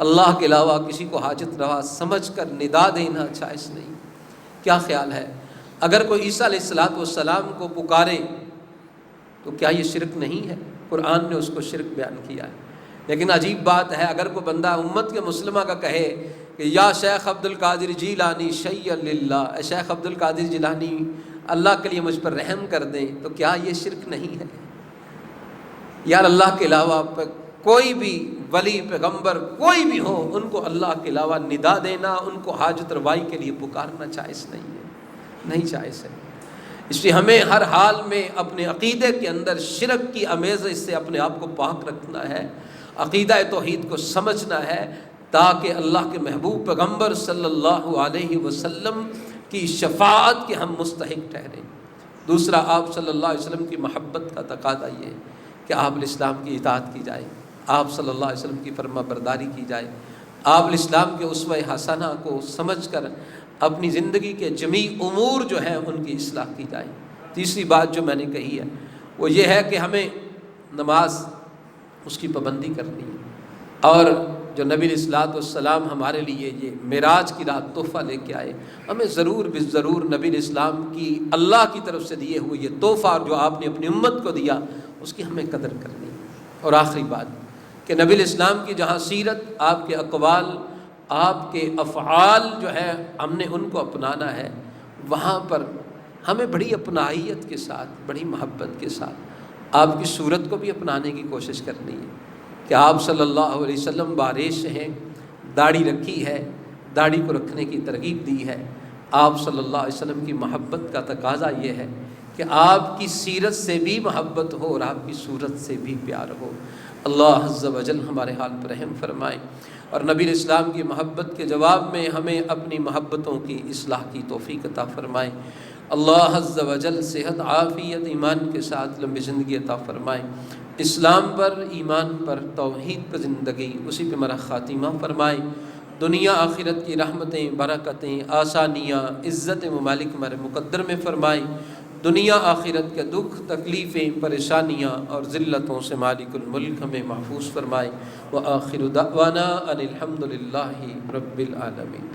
اللہ کے علاوہ کسی کو حاجت روا سمجھ کر ندا دینا جائز نہیں۔ کیا خیال ہے، اگر کوئی عیسیٰ علیہ السلام کو پکارے تو کیا یہ شرک نہیں ہے؟ قرآن نے اس کو شرک بیان کیا ہے۔ لیکن عجیب بات ہے، اگر کوئی بندہ امت کے مسلمہ کا کہے کہ یا شیخ عبد القادر جیلانی شیء للہ، اے شیخ عبد القادر جیلانی اللہ کے لیے مجھ پر رحم کر دیں، تو کیا یہ شرک نہیں ہے؟ یار اللہ کے علاوہ کوئی بھی ولی، پیغمبر، کوئی بھی ہو، ان کو اللہ کے علاوہ ندا دینا، ان کو حاجت روائی کے لیے پکارنا جائز نہیں ہے، نہیں جائز ہے۔ اس لیے ہمیں ہر حال میں اپنے عقیدے کے اندر شرک کی امیزش سے اپنے آپ کو پاک رکھنا ہے، عقیدہ توحید کو سمجھنا ہے، تاکہ اللہ کے محبوب پیغمبر صلی اللہ علیہ وسلم کی شفاعت کے ہم مستحق ٹھہریں۔ دوسرا، آپ صلی اللہ علیہ وسلم کی محبت کا تقاضا یہ ہے کہ آپ الاسلام کی اطاعت کی جائے، آپ صلی اللہ علیہ وسلم کی فرما برداری کی جائے، آپ الاسلام کے اسوہ حسنہ کو سمجھ کر اپنی زندگی کے جمیع امور جو ہیں ان کی اصلاح کی جائے۔ تیسری بات جو میں نے کہی ہے وہ یہ ہے کہ ہمیں نماز اس کی پابندی کرنی ہے، اور جو نبی علیہ السلام ہمارے لیے یہ معراج کی رات تحفہ لے کے آئے، ہمیں ضرور بالضرور نبی علیہ السلام کی اللہ کی طرف سے دیے ہوئے یہ تحفہ جو آپ نے اپنی امت کو دیا، اس کی ہمیں قدر کرنی ہے۔ اور آخری بات کہ نبی علیہ السلام کی جہاں سیرت، آپ کے اقوال، آپ کے افعال جو ہے ہم نے ان کو اپنانا ہے، وہاں پر ہمیں بڑی اپنائیت کے ساتھ، بڑی محبت کے ساتھ آپ کی صورت کو بھی اپنانے کی کوشش کرنی ہے کہ آپ صلی اللہ علیہ وسلم باریش ہیں، داڑھی رکھی ہے، داڑھی کو رکھنے کی ترغیب دی ہے۔ آپ صلی اللہ علیہ وسلم کی محبت کا تقاضا یہ ہے کہ آپ کی سیرت سے بھی محبت ہو اور آپ کی صورت سے بھی پیار ہو۔ اللہ عز و جل ہمارے حال پر رحم فرمائے، اور نبی علیہ السلام کی محبت کے جواب میں ہمیں اپنی محبتوں کی اصلاح کی توفیق عطا فرمائے۔ اللہ عز و جل صحت، عافیت، ایمان کے ساتھ لمبی زندگی عطا فرمائے، اسلام پر، ایمان پر، توحید پر زندگی، اسی پہ ہمارا خاتمہ فرمائے، دنیا آخرت کی رحمتیں، برکتیں، آسانیاں، عزت ممالک ہمارے مقدر میں فرمائے، دنیا آخرت کے دکھ، تکلیفیں، پریشانیاں اور ذلتوں سے مالک الملک ہمیں محفوظ فرمائے۔ وآخر دعوانا ان الحمد للہ رب العالمین۔